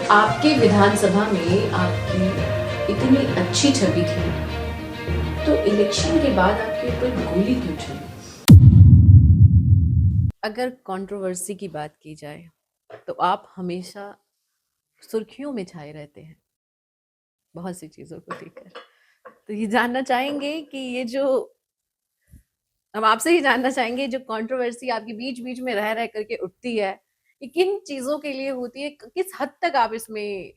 आपके विधानसभा में आपकी इतनी अच्छी छवि थी, तो इलेक्शन के बाद आपके ऊपर गोली क्यों चली? अगर कंट्रोवर्सी की बात की जाए तो आप हमेशा सुर्खियों में छाए रहते हैं बहुत सी चीज़ों को लेकर। तो ये जानना चाहेंगे कि ये जो हम आपसे ही जानना चाहेंगे, जो कंट्रोवर्सी आपके बीच बीच में रह रह करके उठती है, ये किन चीज़ों के लिए होती है? किस हद तक आप इसमें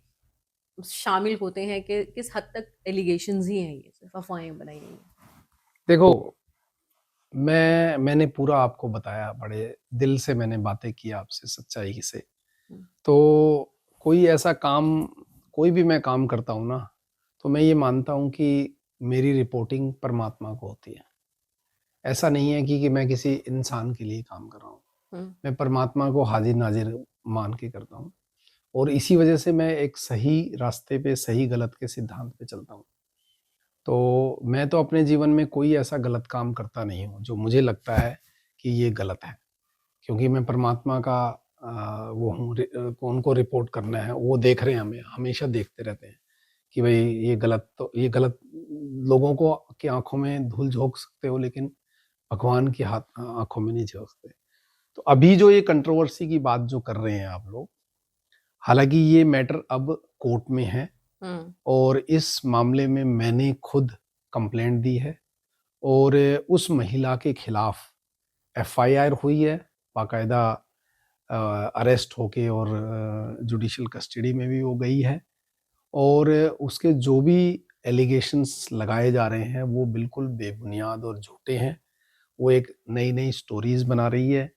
शामिल होते हैं, कि किस हद तक एलिगेशंस ही हैं, ये सिर्फ अफवाहें बनाई गई हैं? देखो, मैंने पूरा आपको बताया, बड़े दिल से मैंने बातें की आपसे, सच्चाई से। हम्म, तो कोई भी मैं काम करता हूँ ना, तो मैं ये मानता हूँ कि मेरी रिपोर्टिंग परमात्मा को होती है। ऐसा नहीं है कि मैं किसी इंसान के लिए काम कर रहा हूँ। हम्म, मैं परमात्मा को हाजिर नाजिर मान के करता हूँ, और इसी वजह से मैं एक सही रास्ते पे, सही गलत के सिद्धांत पे चलता हूँ। तो मैं तो अपने जीवन में कोई ऐसा गलत काम करता नहीं हूँ जो मुझे लगता है कि ये गलत है, क्योंकि मैं परमात्मा का वो हूँ, उनको रिपोर्ट करना है, वो देख रहे हैं, हमें हमेशा देखते रहते हैं कि भाई ये गलत। लोगों को की आंखों में धूल झोंक सकते हो, लेकिन भगवान की हाथ आंखों में नहीं झोंक सकते। तो अभी जो ये कंट्रोवर्सी की बात जो कर रहे हैं आप लोग, हालांकि ये मैटर अब कोर्ट में है, हम्म, और इस मामले में मैंने खुद कंप्लेंट दी है, और उस महिला के खिलाफ एफआईआर हुई है, बाकायदा अरेस्ट होके, और जुडिशियल कस्टडी में भी वो गई है। और उसके जो भी एलिगेशंस लगाए जा रहे हैं वो बिल्कुल बेबुनियाद और झूठे हैं। वो एक नई नई स्टोरीज बना रही है।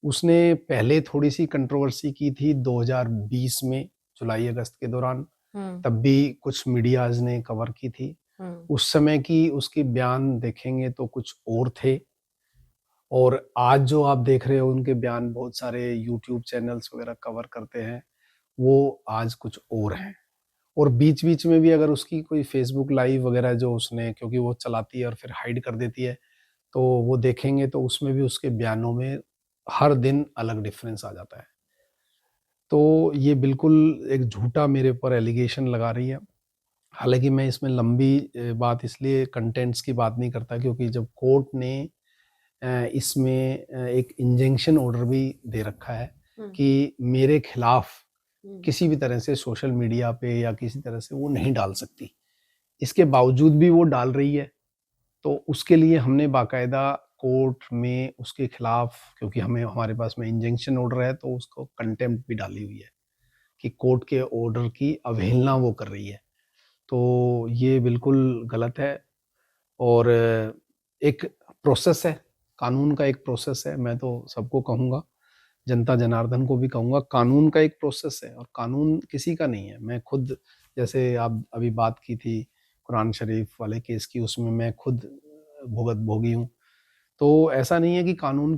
उसने पहले थोड़ी सी कंट्रोवर्सी की थी 2020 में, जुलाई अगस्त के दौरान। हम्म, तब भी कुछ मीडियाज ने कवर की थी। हम्म, उस समय की उसके बयान देखेंगे तो कुछ और थे, और आज जो आप देख रहे हो उनके बयान, बहुत सारे यूट्यूब चैनल्स वगैरह कवर करते हैं, वो आज कुछ और हैं। और बीच बीच में भी अगर उसकी कोई फेसबुक लाइव वगैरह जो उसने, क्योंकि वो चलाती है और फिर हाइड कर देती है, तो वो देखेंगे तो उसमें भी उसके बयानों में हर दिन अलग डिफरेंस आ जाता है। तो ये बिल्कुल एक झूठा मेरे ऊपर एलिगेशन लगा रही है। हालांकि मैं इसमें लंबी बात, इसलिए कंटेंट्स की बात नहीं करता, क्योंकि जब कोर्ट ने इसमें एक इंजंक्शन ऑर्डर भी दे रखा है हम्म, कि मेरे खिलाफ हम्म, किसी भी तरह से सोशल मीडिया पे या किसी तरह से वो नहीं डाल सकती। इसके बावजूद भी वो डाल रही है, तो उसके लिए हमने बाकायदा कोर्ट में उसके खिलाफ, क्योंकि हमारे पास में इंजंक्शन ऑर्डर है, तो उसको कंटेम्प्ट भी डाली हुई है कि कोर्ट के ऑर्डर की अवहेलना वो कर रही है। तो ये बिल्कुल गलत है। और एक प्रोसेस है, कानून का एक प्रोसेस है। मैं तो सबको कहूँगा, जनता जनार्दन को भी कहूँगा, कानून का एक प्रोसेस है, और कानून किसी का नहीं है। मैं खुद, जैसे आप अभी बात की थी कुरान शरीफ वाले केस की, उसमें मैं खुद भुगत भोगी हूँ। तो ऐसा नहीं है कि कानून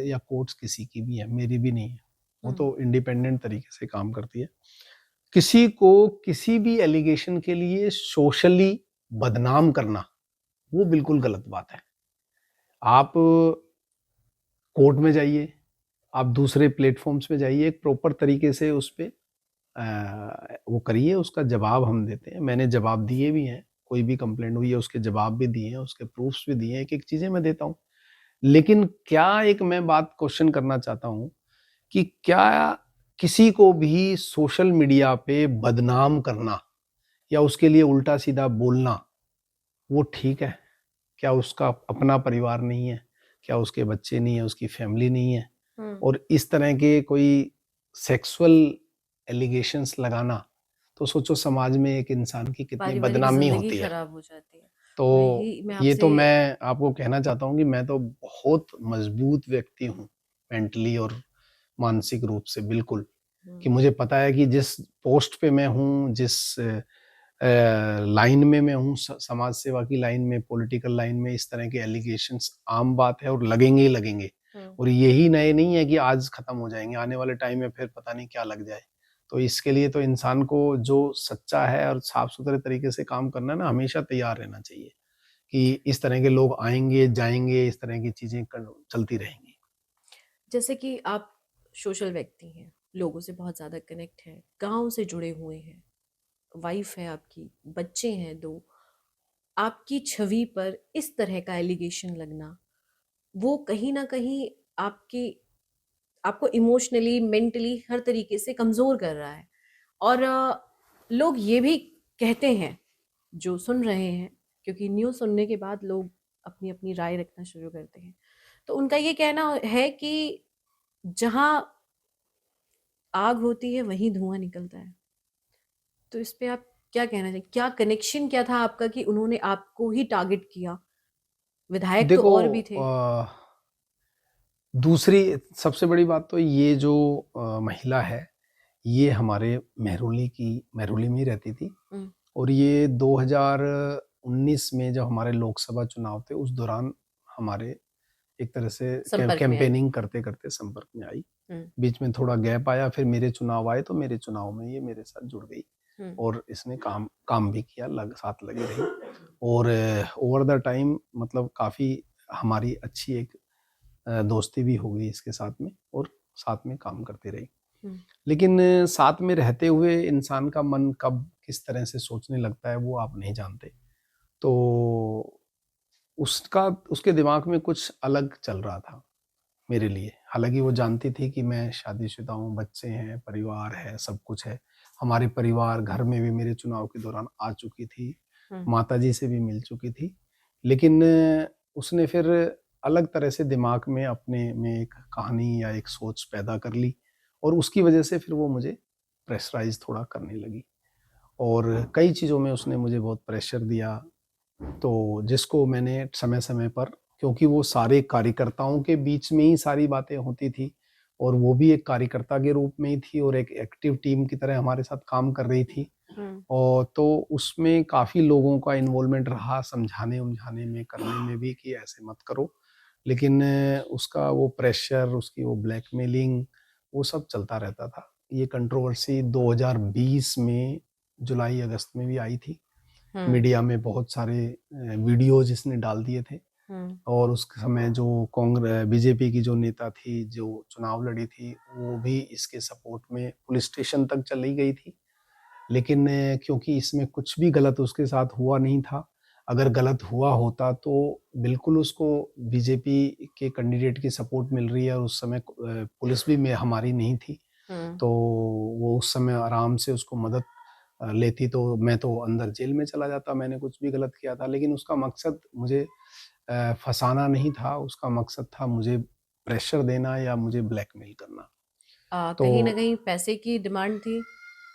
या कोर्ट्स किसी की भी है, मेरी भी नहीं है। वो हम्म, तो इंडिपेंडेंट तरीके से काम करती है। किसी को किसी भी एलिगेशन के लिए सोशली बदनाम करना, वो बिल्कुल गलत बात है। आप कोर्ट में जाइए, आप दूसरे प्लेटफॉर्म्स पे जाइए, एक प्रॉपर तरीके से उस पे वो करिए, उसका जवाब हम देते हैं। मैंने जवाब दिए भी हैं, कोई भी कंप्लेंट हुई है उसके जवाब भी दिए हैं, उसके प्रूफ्स भी दिए हैं, एक एक चीजें मैं देता हूँ। लेकिन क्या, एक मैं बात क्वेश्चन करना चाहता हूँ कि क्या किसी को भी सोशल मीडिया पे बदनाम करना या उसके लिए उल्टा सीधा बोलना, वो ठीक है? क्या उसका अपना परिवार नहीं है? क्या उसके बच्चे नहीं है, उसकी फैमिली नहीं है? हम्म। और इस तरह के कोई सेक्सुअल एलिगेशंस लगाना, तो सोचो समाज में एक इंसान की कितनी पारिवारिक बदनामी ज़िंदगी होती है। खराब हो जाती है। तो तो यही मैं ये आपसे तो मैं आपको कहना चाहता हूँ कि मैं तो बहुत मजबूत व्यक्ति हूँ, मेंटली और मानसिक रूप से बिल्कुल। कि हुँ, मुझे पता है कि जिस पोस्ट पे मैं हूँ, जिस लाइन में मैं हूँ, समाज सेवा की लाइन में, पॉलिटिकल लाइन में, इस तरह के एलिगेशंस आम बात है और लगेंगे ही लगेंगे। हुँ। और यही नए नहीं है कि आज खत्म हो जाएंगे, आने वाले टाइम में फिर पता नहीं क्या लग जाए। तो इसके लिए तो इंसान को जो सच्चा है और साफ सुथरे तरीके से काम करना है ना, हमेशा तैयार रहना चाहिए कि इस तरह के लोग आएंगे जाएंगे, इस तरह की चीजें चलती रहेंगी। जैसे कि आप सोशल व्यक्ति हैं, लोगों से बहुत ज़्यादा कनेक्ट है, गाँव से जुड़े हुए हैं, वाइफ है आपकी, बच्चे हैं 2, आपकी छवि पर इस तरह का एलिगेशन लगना, वो कहीं न कहीं आपकी आपको इमोशनली, मेंटली हर तरीके से कमज़ोर कर रहा है। और लोग ये भी कहते हैं, जो सुन रहे हैं, क्योंकि न्यूज़ सुनने के बाद लोग अपनी-अपनी राय रखना शुरू करते हैं। तो उनका ये कहना है कि जहाँ आग होती है, वहीं धुआँ निकलता है। तो इस पे आप क्या कहना चाहिए? क्या कनेक्शन क्या था आपका कि उन्होंने आपको ही टारगेट किया? विधायक तो देखो और भी थे। दूसरी सबसे बड़ी बात तो ये जो महिला है, ये हमारे मेहरौली में ही रहती थी। हुँ, और ये 2019 में जब हमारे लोकसभा चुनाव थे, उस दौरान हमारे एक तरह से संपर्क में आई। कैंपेनिंग करते-करते संपर्क में आई। हुँ, बीच में थोड़ा गैप आया, फिर मेरे चुनाव आए, तो मेरे चुनाव में ये मेरे साथ जुड़ गई हुँ, और इसने काम काम भी किया, साथ लगी रही। और ओवर द टाइम मतलब काफ़ी हमारी अच्छी एक दोस्ती भी हो गई इसके साथ में, और साथ में काम करती रही। हुँ, लेकिन साथ में रहते हुए इंसान का मन कब किस तरह से सोचने लगता है, वो आप नहीं जानते। तो उसका उसके दिमाग में कुछ अलग चल रहा था मेरे लिए। हालाँकि वो जानती थी कि मैं शादीशुदा हूँ, बच्चे हैं, परिवार है, सब कुछ है। हमारे परिवार घर में भी मेरे चुनाव के दौरान आ चुकी थी, हुँ, माताजी से भी मिल चुकी थी। लेकिन उसने फिर अलग तरह से दिमाग में अपने में एक कहानी या एक सोच पैदा कर ली, और उसकी वजह से फिर वो मुझे प्रेशराइज़ थोड़ा करने लगी। और कई चीज़ों में उसने मुझे बहुत प्रेशर दिया, तो जिसको मैंने समय-समय पर, क्योंकि वो सारे कार्यकर्ताओं के बीच में ही सारी बातें होती थी, और वो भी एक कार्यकर्ता के रूप में ही थी और एक एक्टिव टीम की तरह हमारे साथ काम कर रही थी। हुँ, और तो उसमें काफ़ी लोगों का इन्वॉल्वमेंट रहा, समझाने-वमझाने में, करने में भी कि ऐसे मत करो। लेकिन उसका वो प्रेशर, उसकी वो ब्लैकमेलिंग, वो सब चलता रहता था। ये कंट्रोवर्सी 2020 में जुलाई-अगस्त में भी आई थी। हुँ, मीडिया में बहुत सारे वीडियोज़ इसने डाल दिए थे, हुँ, और उस समय जो बीजेपी की जो नेता थी, जो चुनाव लड़ी थी, वो भी इसके सपोर्ट में पुलिस स्टेशन तक चली गई थी। लेकिन क्योंकि इसमें कुछ भी गलत उसके साथ हुआ नहीं था, अगर गलत हुआ होता तो बिल्कुल उसको बीजेपी के कैंडिडेट की सपोर्ट मिल रही है, और उस समय पुलिस भी में हमारी नहीं थी। हुँ। तो वो उस समय आराम से उसको मदद लेती, तो मैं तो अंदर जेल में चला जाता, मैंने कुछ भी गलत किया था। लेकिन उसका मकसद मुझे फँसाना नहीं था, उसका मकसद था मुझे प्रेशर देना या मुझे ब्लैकमेल करना। तो कहीं न कहीं पैसे की डिमांड थी।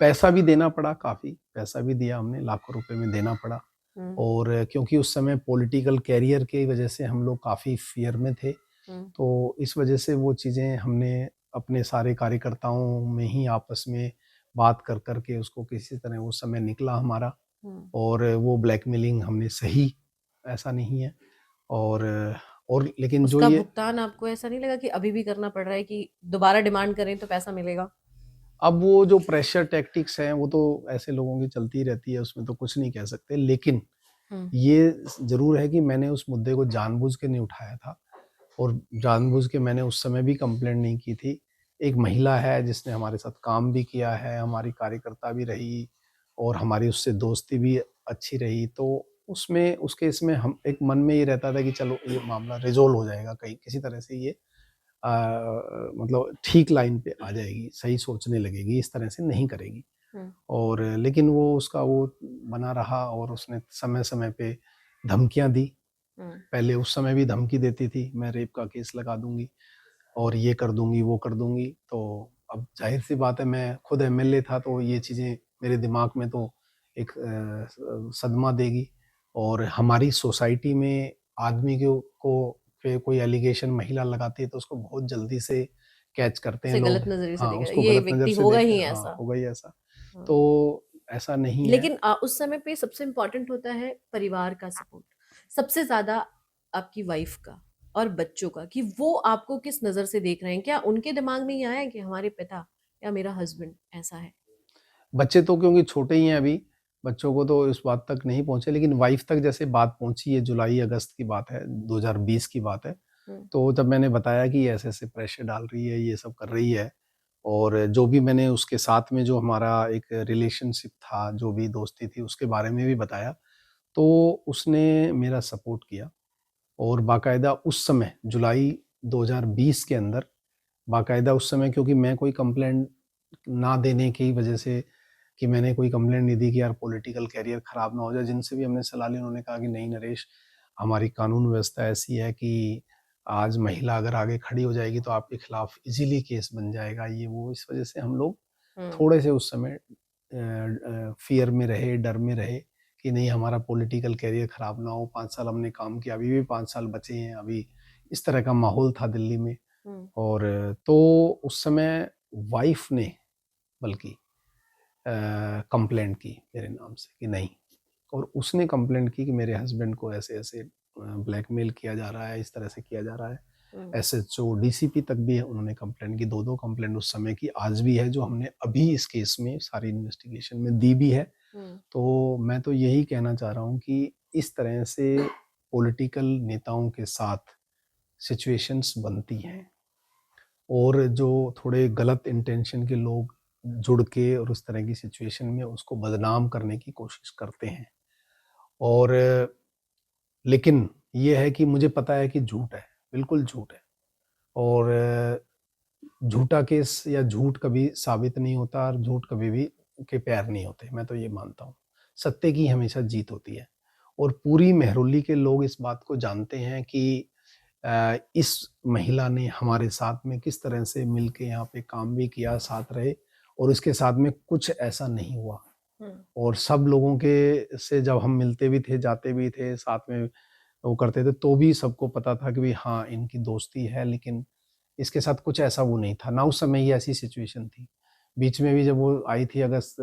पैसा भी देना पड़ा, काफ़ी पैसा भी दिया हमने, लाखों रुपए में देना पड़ा। हुँ, और क्योंकि उस समय पॉलिटिकल कैरियर की वजह से हम लोग काफ़ी फ़ियर में थे, हुँ, तो इस वजह से वो चीज़ें हमने अपने सारे कार्यकर्ताओं में ही आपस में बात कर के उसको किसी तरह वो समय निकला हमारा। हुँ। और वो ब्लैकमेलिंग हमने सही, ऐसा नहीं है। और लेकिन जो उसका ये भुगतान आपको ऐसा नहीं लगा कि अभी भी करना पड़ रहा है कि दोबारा डिमांड करें तो पैसा मिलेगा? अब वो जो प्रेशर टैक्टिक्स हैं, वो तो ऐसे लोगों की चलती रहती है, उसमें तो कुछ नहीं कह सकते। लेकिन हुँ, ये ज़रूर है कि मैंने उस मुद्दे को जानबूझ के नहीं उठाया था, और जानबूझ के मैंने उस समय भी कंप्लेंट नहीं की थी। एक महिला है जिसने हमारे साथ काम भी किया है, हमारी कार्यकर्ता भी रही, और हमारी उससे दोस्ती भी अच्छी रही। तो उसमें उस केस में हम एक मन में ये रहता था कि चलो ये मामला रिज़ॉल्व हो जाएगा, कहीं किसी तरह से ये मतलब ठीक लाइन पे आ जाएगी, सही सोचने लगेगी, इस तरह से नहीं करेगी। हुँ, और लेकिन वो उसका वो बना रहा, और उसने समय-समय पे धमकियाँ दी। हुँ, पहले उस समय भी धमकी देती थी, मैं रेप का केस लगा दूँगी, और ये कर दूँगी, वो कर दूँगी। तो अब ज़ाहिर-सी बात है, मैं खुद एमएलए था, तो ये चीज़ें मेरे दिमाग में तो एक सदमा देगी। और हमारी सोसाइटी में आदमी को पे कोई एलिगेशन महिला लगाती है, तो उसको बहुत जल्दी से कैच करते हैं उसे गलत लोग। नज़रिए से हाँ, देखा उसको ये गलत नज़र व्यक्ति से होगा देखते ही हैं, हाँ, ऐसा। हो गई ऐसा। हाँ। तो ऐसा नहीं है। लेकिन उस समय पे सबसे इम्पोर्टेंट होता है परिवार का सपोर्ट। सबसे ज़्यादा आपकी वाइफ़ का और बच्चों का कि वो आपको किस नज़र से देख रहे हैं? क्या उनके दिमाग में ये आया है कि हमारे पिता या मेरा हस्बैंड ऐसा है? बच्चे तो क्योंकि छोटे ही हैं अभी, बच्चों को तो इस बात तक नहीं पहुँचे, लेकिन वाइफ़ तक जैसे बात पहुँची है, जुलाई-अगस्त की बात है, 2020 की बात है। हुँ, तो जब मैंने बताया कि ऐसे-ऐसे प्रेशर डाल रही है, ये सब कर रही है, और जो भी मैंने उसके साथ में जो हमारा एक रिलेशनशिप था, जो भी दोस्ती थी, उसके बारे में भी बताया, तो उसने मेरा सपोर्ट किया। और बाकायदा उस समय जुलाई 2020 के अंदर, बाकायदा उस समय, क्योंकि मैं कोई कंप्लेंट ना देने की वजह से, कि मैंने कोई कंप्लेंट नहीं दी कि यार पॉलिटिकल कैरियर खराब ना हो जाए, जिनसे भी हमने सलाह ली उन्होंने कहा कि नहीं नरेश, हमारी कानून व्यवस्था ऐसी है कि आज महिला अगर आगे खड़ी हो जाएगी तो आपके खिलाफ इजीली केस बन जाएगा, ये वो। इस वजह से हम लोग थोड़े से उस समय फियर में रहे, डर में रहे कि नहीं हमारा पॉलिटिकल कैरियर खराब ना हो। 5 साल हमने काम किया, अभी भी 5 साल बचे हैं, अभी इस तरह का माहौल था दिल्ली में। और तो उस समय वाइफ ने बल्कि कंप्लेंट की मेरे नाम से कि नहीं, और उसने कंप्लेंट की कि मेरे हस्बैंड को ऐसे ऐसे ब्लैकमेल किया जा रहा है, इस तरह से किया जा रहा है। एसएचओ डीसीपी तक भी उन्होंने कंप्लेंट की, 2 कंप्लेंट उस समय की, आज भी है, जो हमने अभी इस केस में सारी इन्वेस्टिगेशन में दी भी है। तो मैं तो यही कहना चाह रहा हूँ कि इस तरह से पॉलिटिकल नेताओं के साथ सिचुएशंस बनती हैं, और जो थोड़े गलत इंटेंशन के लोग जुड़ के और उस तरह की सिचुएशन में उसको बदनाम करने की कोशिश करते हैं। और लेकिन ये है कि मुझे पता है कि झूठ है, बिल्कुल झूठ है, और झूठा केस या झूठ कभी साबित नहीं होता, और झूठ कभी भी के पैर नहीं होते। मैं तो ये मानता हूँ, सत्य की हमेशा जीत होती है। और पूरी मेहरौली के लोग इस बात को जानते हैं कि इस महिला ने हमारे साथ में किस तरह से मिलके यहाँ पे काम भी किया, साथ रहे, और उसके साथ में कुछ ऐसा नहीं हुआ। और सब लोगों के से जब हम मिलते भी थे, जाते भी थे, साथ में वो करते थे, तो भी सबको पता था कि भाई हाँ इनकी दोस्ती है, लेकिन इसके साथ कुछ ऐसा वो नहीं था ना। उस समय ये ऐसी सिचुएशन थी। बीच में भी जब वो आई थी अगस्त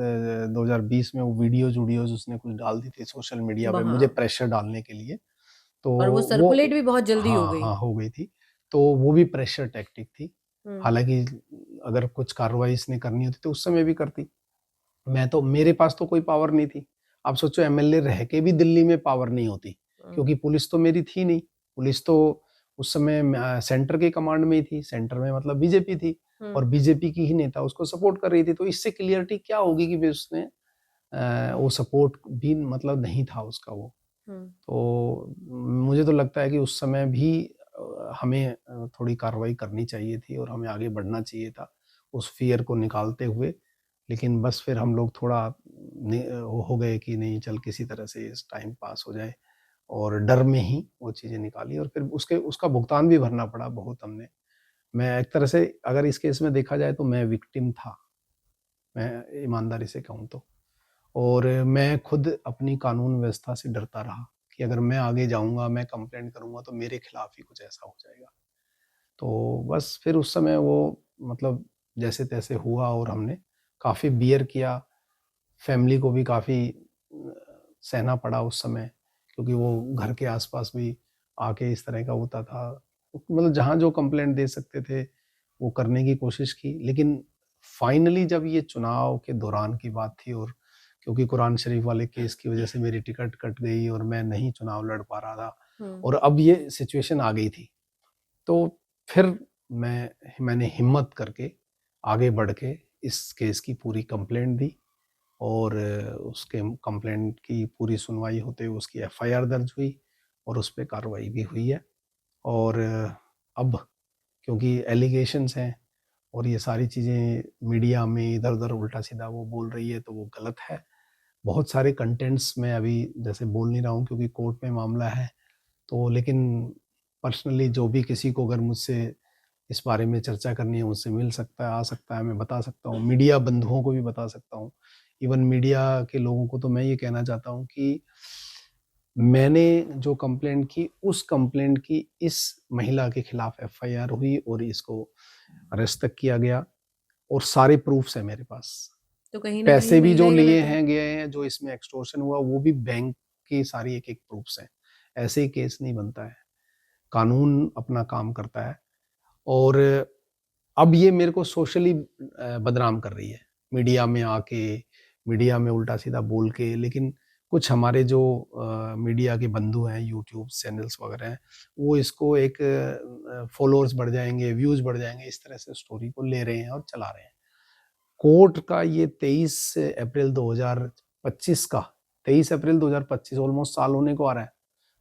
2020 में, वो वीडियोज उसने कुछ डाल दी थी सोशल मीडिया पे मुझे प्रेशर डालने के लिए। तो और वो सर्कुलेट भी बहुत जल्दी हो हाँ गई। हाँ हो गई थी। तो वो भी प्रेशर टैक्टिक थी। हालांकि अगर कुछ कार्रवाई इसने करनी होती तो उस समय भी करती। मैं तो, मेरे पास तो कोई पावर नहीं थी। आप सोचो एमएलए रह के भी दिल्ली में पावर नहीं होती, क्योंकि पुलिस तो मेरी थी नहीं। पुलिस तो उस समय सेंटर के कमांड में ही थी, सेंटर में मतलब बीजेपी थी, और बीजेपी की ही नेता उसको सपोर्ट कर रही थी। तो इससे क्लियरिटी क्या होगी कि उसने वो सपोर्ट भी मतलब नहीं था उसका वो। तो मुझे तो लगता है कि उस समय भी हमें थोड़ी कार्रवाई करनी चाहिए थी, और हमें आगे बढ़ना चाहिए था उस फियर को निकालते हुए। लेकिन बस फिर हम लोग थोड़ा हो गए कि नहीं चल किसी तरह से इस टाइम पास हो जाए, और डर में ही वो चीज़ें निकाली, और फिर उसका भुगतान भी भरना पड़ा बहुत हमने। मैं एक तरह से, अगर इस केस में देखा जाए तो मैं विक्टिम था, मैं ईमानदारी से कहूँ तो। और मैं खुद अपनी कानून व्यवस्था से डरता रहा कि अगर मैं आगे जाऊंगा, मैं कंप्लेंट करूंगा तो मेरे खिलाफ ही कुछ ऐसा हो जाएगा। तो बस फिर उस समय वो मतलब जैसे तैसे हुआ, और हमने काफ़ी बियर किया। फैमिली को भी काफ़ी सहना पड़ा उस समय, क्योंकि वो घर के आसपास भी आके इस तरह का होता था। मतलब जहाँ जो कंप्लेंट दे सकते थे वो करने की कोशिश की। लेकिन फाइनली जब ये चुनाव के दौरान की बात थी, और क्योंकि कुरान शरीफ वाले केस की वजह से मेरी टिकट कट गई और मैं नहीं चुनाव लड़ पा रहा था, और अब ये सिचुएशन आ गई थी, तो फिर मैंने हिम्मत करके आगे बढ़ के इस केस की पूरी कंप्लेंट दी, और उसके कंप्लेंट की पूरी सुनवाई होते हुए उसकी एफआईआर दर्ज हुई, और उस पे कार्रवाई भी हुई है। और अब क्योंकि एलिगेशंस हैं, और ये सारी चीज़ें मीडिया में इधर उधर उल्टा सीधा वो बोल रही है, तो वो गलत है। बहुत सारे कंटेंट्स मैं अभी जैसे बोल नहीं रहा हूँ क्योंकि कोर्ट में मामला है। तो लेकिन पर्सनली जो भी किसी को अगर मुझसे इस बारे में चर्चा करनी है, मुझसे मिल सकता है, आ सकता है, मैं बता सकता हूँ। मीडिया बंधुओं को भी बता सकता हूँ। इवन मीडिया के लोगों को तो मैं ये कहना चाहता हूँ कि मैंने जो कंप्लेंट की, उस कंप्लेंट की इस महिला के खिलाफ एफआईआर हुई, और इसको अरेस्ट तक किया गया, और सारे प्रूफ्स है मेरे पास। तो कहीं ना पैसे कहीं भी जो महिला लिए गलत है। हैं गए हैं, जो इसमें एक्सटॉर्शन हुआ वो भी बैंक की सारी एक एक प्रूफ्स हैं। ऐसे ही केस नहीं बनता है, कानून अपना काम करता है। और अब ये मेरे को सोशली बदनाम कर रही है, मीडिया में आके, मीडिया में उल्टा सीधा बोल के। लेकिन कुछ हमारे जो मीडिया के बंधु हैं, यूट्यूब चैनल्स वगैरह हैं, वो इसको एक फॉलोअर्स बढ़ जाएंगे, व्यूज बढ़ जाएंगे, इस तरह से स्टोरी को ले रहे हैं और चला रहे हैं। कोर्ट का ये 23 अप्रैल 2025 का 23 अप्रैल 2025 ऑलमोस्ट साल होने को आ रहा है,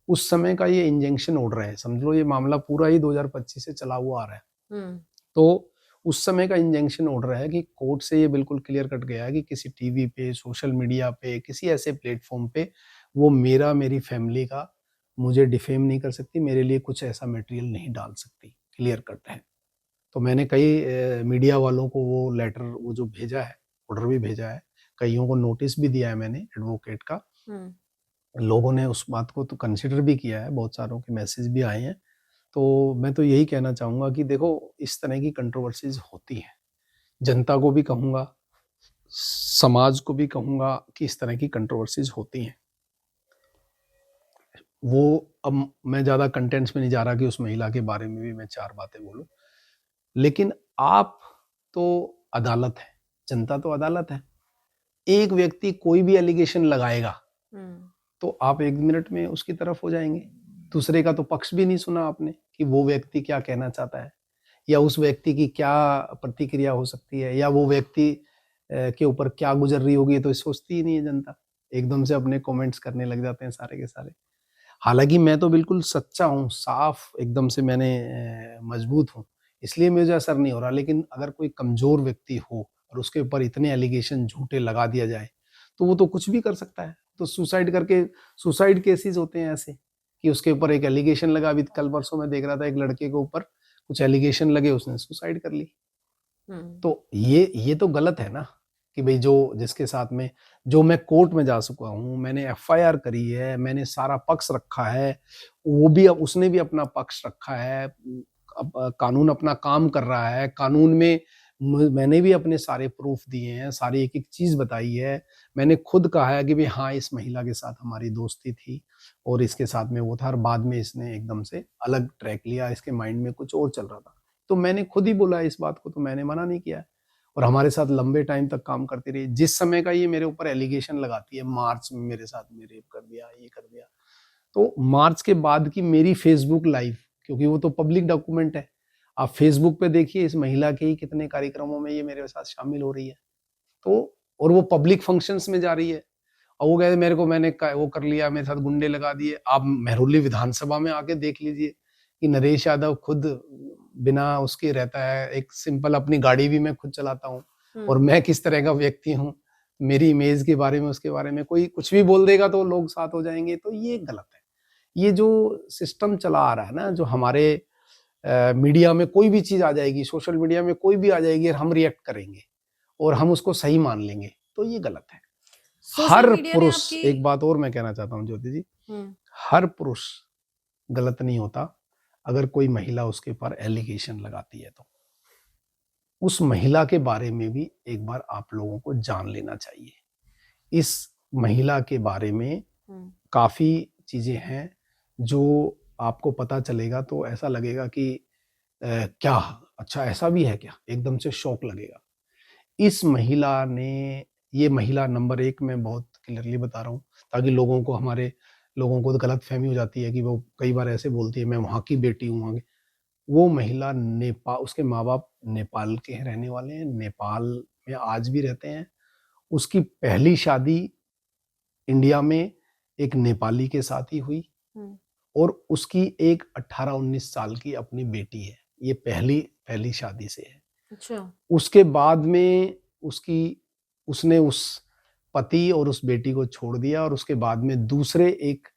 उस समय का ये इंजंक्शन ऑर्डर है। समझ लो ये मामला पूरा ही 2025 से चला हुआ आ रहा है। तो उस समय का इंजंक्शन ऑर्डर है कि कोर्ट से ये बिल्कुल क्लियर कट गया है कि किसी टीवी पे, सोशल मीडिया पे, किसी ऐसे प्लेटफॉर्म पे वो मेरी फैमिली का मुझे डिफेम नहीं कर सकती, मेरे लिए कुछ ऐसा मटेरियल नहीं डाल सकती, क्लियर कट है। तो मैंने कई मीडिया वालों को वो लेटर वो जो भेजा है, ऑर्डर भी भेजा है, कईयों को नोटिस भी दिया है मैंने एडवोकेट का। लोगों ने उस बात को तो कंसिडर भी किया है, बहुत सारों के मैसेज भी आए हैं। तो मैं तो यही कहना चाहूँगा कि देखो इस तरह की कंट्रोवर्सीज होती हैं, जनता को भी कहूँगा, समाज को भी कहूँगा कि इस तरह की कंट्रोवर्सीज होती हैं। वो अब मैं ज़्यादा कंटेंट्स में नहीं जा रहा कि उस महिला के बारे में भी मैं 4 बातें बोलूँ, लेकिन आप तो अदालत है, जनता तो अदालत है। एक व्यक्ति कोई भी एलिगेशन लगाएगा तो आप 1 मिनट में उसकी तरफ हो जाएंगे। दूसरे का तो पक्ष भी नहीं सुना आपने कि वो व्यक्ति क्या कहना चाहता है या उस व्यक्ति की क्या प्रतिक्रिया हो सकती है या वो व्यक्ति के ऊपर क्या गुजर रही होगी, तो सोचती ही नहीं है जनता, एकदम से अपने कमेंट्स करने लग जाते हैं सारे के सारे। हालांकि मैं तो बिल्कुल सच्चा हूँ, साफ एकदम से मैंने मजबूत हूँ, इसलिए मुझे असर नहीं हो रहा। लेकिन अगर कोई कमजोर व्यक्ति हो और उसके ऊपर इतने एलिगेशन झूठे लगा दिया जाए तो वो तो कुछ भी कर सकता है। तो सुसाइड केसेस होते हैं ऐसे कि उसके ऊपर एक एलिगेशन लगा। अभी कल परसों मैं देख रहा था एक लड़के के ऊपर कुछ एलिगेशन लगे, उसने सुसाइड कर ली। तो ये तो गलत है ना कि भाई जो जिसके साथ में जो मैं कोर्ट में जा चुका हूँ, मैंने एफआईआर करी है, मैंने सारा पक्ष रखा है, वो भी उसने भी अपना पक्ष रखा है, अब कानून अपना काम कर रहा है, कानून में मैंने भी अपने सारे प्रूफ दिए हैं, सारी एक एक चीज बताई है। मैंने खुद कहा है कि भाई हाँ इस महिला के साथ हमारी दोस्ती थी और इसके साथ में वो था, और बाद में इसने एकदम से अलग ट्रैक लिया, इसके माइंड में कुछ और चल रहा था। तो मैंने खुद ही बोला इस बात को, तो मैंने मना नहीं किया और हमारे साथ लंबे टाइम तक काम करती रही। जिस समय का ये मेरे ऊपर एलिगेशन लगाती है, मार्च में मेरे साथ में रेप कर दिया, ये कर दिया, तो मार्च के बाद की मेरी फेसबुक लाइव, क्योंकि वो तो पब्लिक डॉक्यूमेंट है, आप फेसबुक पे देखिए इस महिला के ही कितने कार्यक्रमों में ये मेरे साथ शामिल हो रही है। तो और वो पब्लिक फंक्शंस में जा रही है और वो कहते मेरे को मैंने वो कर लिया, मेरे साथ गुंडे लगा दिए। आप मेहरौली विधानसभा में आके देख लीजिए कि नरेश यादव खुद बिना उसके रहता है, एक सिंपल अपनी गाड़ी भी मैं खुद चलाता हूँ और मैं किस तरह का व्यक्ति हूँ, मेरी इमेज के बारे में, उसके बारे में कोई कुछ भी बोल देगा तो लोग साथ हो जाएंगे। तो ये गलत है। ये जो सिस्टम चला आ रहा है ना, जो हमारे मीडिया में कोई भी चीज आ जाएगी, सोशल मीडिया में कोई भी आ जाएगी और हम रिएक्ट करेंगे और हम उसको सही मान लेंगे, तो ये गलत है। हर पुरुष, एक बात और मैं कहना चाहता हूँ ज्योति जी, हर पुरुष गलत नहीं होता। अगर कोई महिला उसके ऊपर एलिगेशन लगाती है तो उस महिला के बारे में भी एक बार आप लोगों को जान लेना चाहिए। इस महिला के बारे में काफी चीजें हैं जो आपको पता चलेगा तो ऐसा लगेगा कि क्या अच्छा ऐसा भी है क्या, एकदम से शौक लगेगा। इस महिला ने, ये महिला नंबर 1 में बहुत क्लियरली बता रहा हूँ ताकि हमारे लोगों को तो गलत फहमी हो जाती है कि वो कई बार ऐसे बोलती है मैं वहां की बेटी हूँ, वहां की। वो महिला नेपाल, उसके माँ बाप नेपाल के रहने वाले हैं, नेपाल में आज भी रहते हैं। उसकी पहली शादी इंडिया में एक नेपाली के साथ ही हुई और उसकी एक 18-19 साल की अपनी बेटी है। ये पहली शादी से है। अच्छा। उसके बाद में उसने उस पति और उस बेटी को छोड़ दिया और उसके बाद में दूसरे एक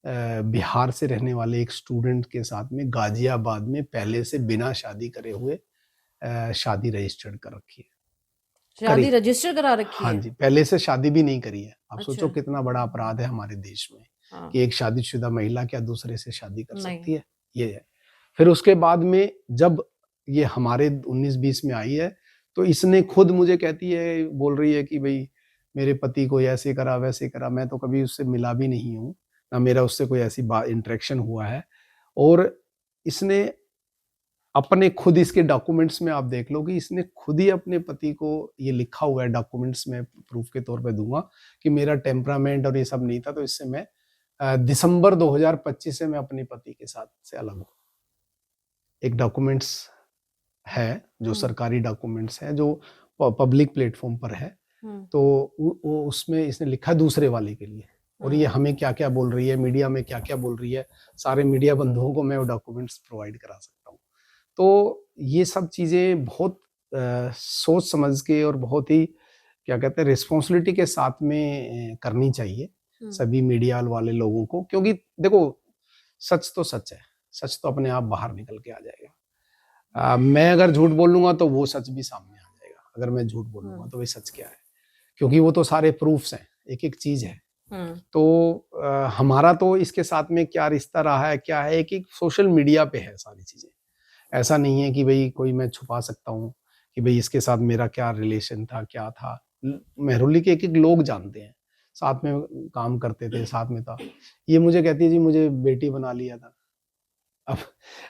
बिहार से रहने वाले एक स्टूडेंट के साथ में गाजियाबाद में पहले से बिना शादी करे हुए शादी रजिस्टर्ड कर रखी है। शादी रजिस्टर करा रखी है? हाँ जी, पहले से शादी भी नहीं करी है। आप सोचो कितना बड़ा अपराध है हमारे देश में। हाँ। कि एक शादीशुदा महिला क्या दूसरे से शादी कर सकती है? ये है। फिर उसके बाद में जब ये हमारे 19-20 में आई है तो इसने खुद मुझे कहती है, बोल रही है कि भाई मेरे पति को ऐसे करा वैसे करा। मैं तो कभी उससे मिला भी नहीं हूँ, ना मेरा उससे कोई ऐसी इंटरेक्शन हुआ है। और इसने अपने खुद, इसके डॉक्यूमेंट्स में आप देख लो कि इसने खुद ही अपने पति को ये लिखा हुआ है डॉक्यूमेंट्स में, प्रूफ के तौर पे दूंगा कि मेरा टेम्परामेंट और ये सब नहीं था, तो इससे मैं दिसंबर 2025 से मैं अपने पति के साथ से अलग हूँ। एक डॉक्यूमेंट्स है जो सरकारी डॉक्यूमेंट्स है जो पब्लिक प्लेटफॉर्म पर है, हम्म, तो वो उसमें इसने लिखा दूसरे वाले के लिए, और ये हमें क्या क्या बोल रही है, मीडिया में क्या क्या बोल रही है, सारे मीडिया बंधुओं को मैं वो डॉक्यूमेंट्स प्रोवाइड करा सकता हूँ। तो ये सब चीज़ें बहुत सोच समझ के और बहुत ही क्या कहते हैं रिस्पॉन्सिबिलिटी के साथ में करनी चाहिए सभी मीडिया वाले लोगों को, क्योंकि देखो सच तो सच है, सच तो अपने आप बाहर निकल के आ जाएगा। मैं अगर झूठ बोलूंगा तो वो सच भी सामने आ जाएगा, अगर मैं झूठ बोलूंगा तो वो सच क्या है, क्योंकि वो तो सारे प्रूफ्स हैं, एक एक चीज है। तो हमारा तो इसके साथ में क्या रिश्ता रहा है, क्या है, एक एक सोशल मीडिया पे है सारी चीजें। ऐसा नहीं है कि भाई कोई मैं छुपा सकता हूँ कि भाई इसके साथ मेरा क्या रिलेशन था, क्या था। मेहरौली के एक एक लोग जानते हैं, साथ में काम करते थे, साथ में था। ये मुझे कहती है जी मुझे बेटी बना लिया था। अब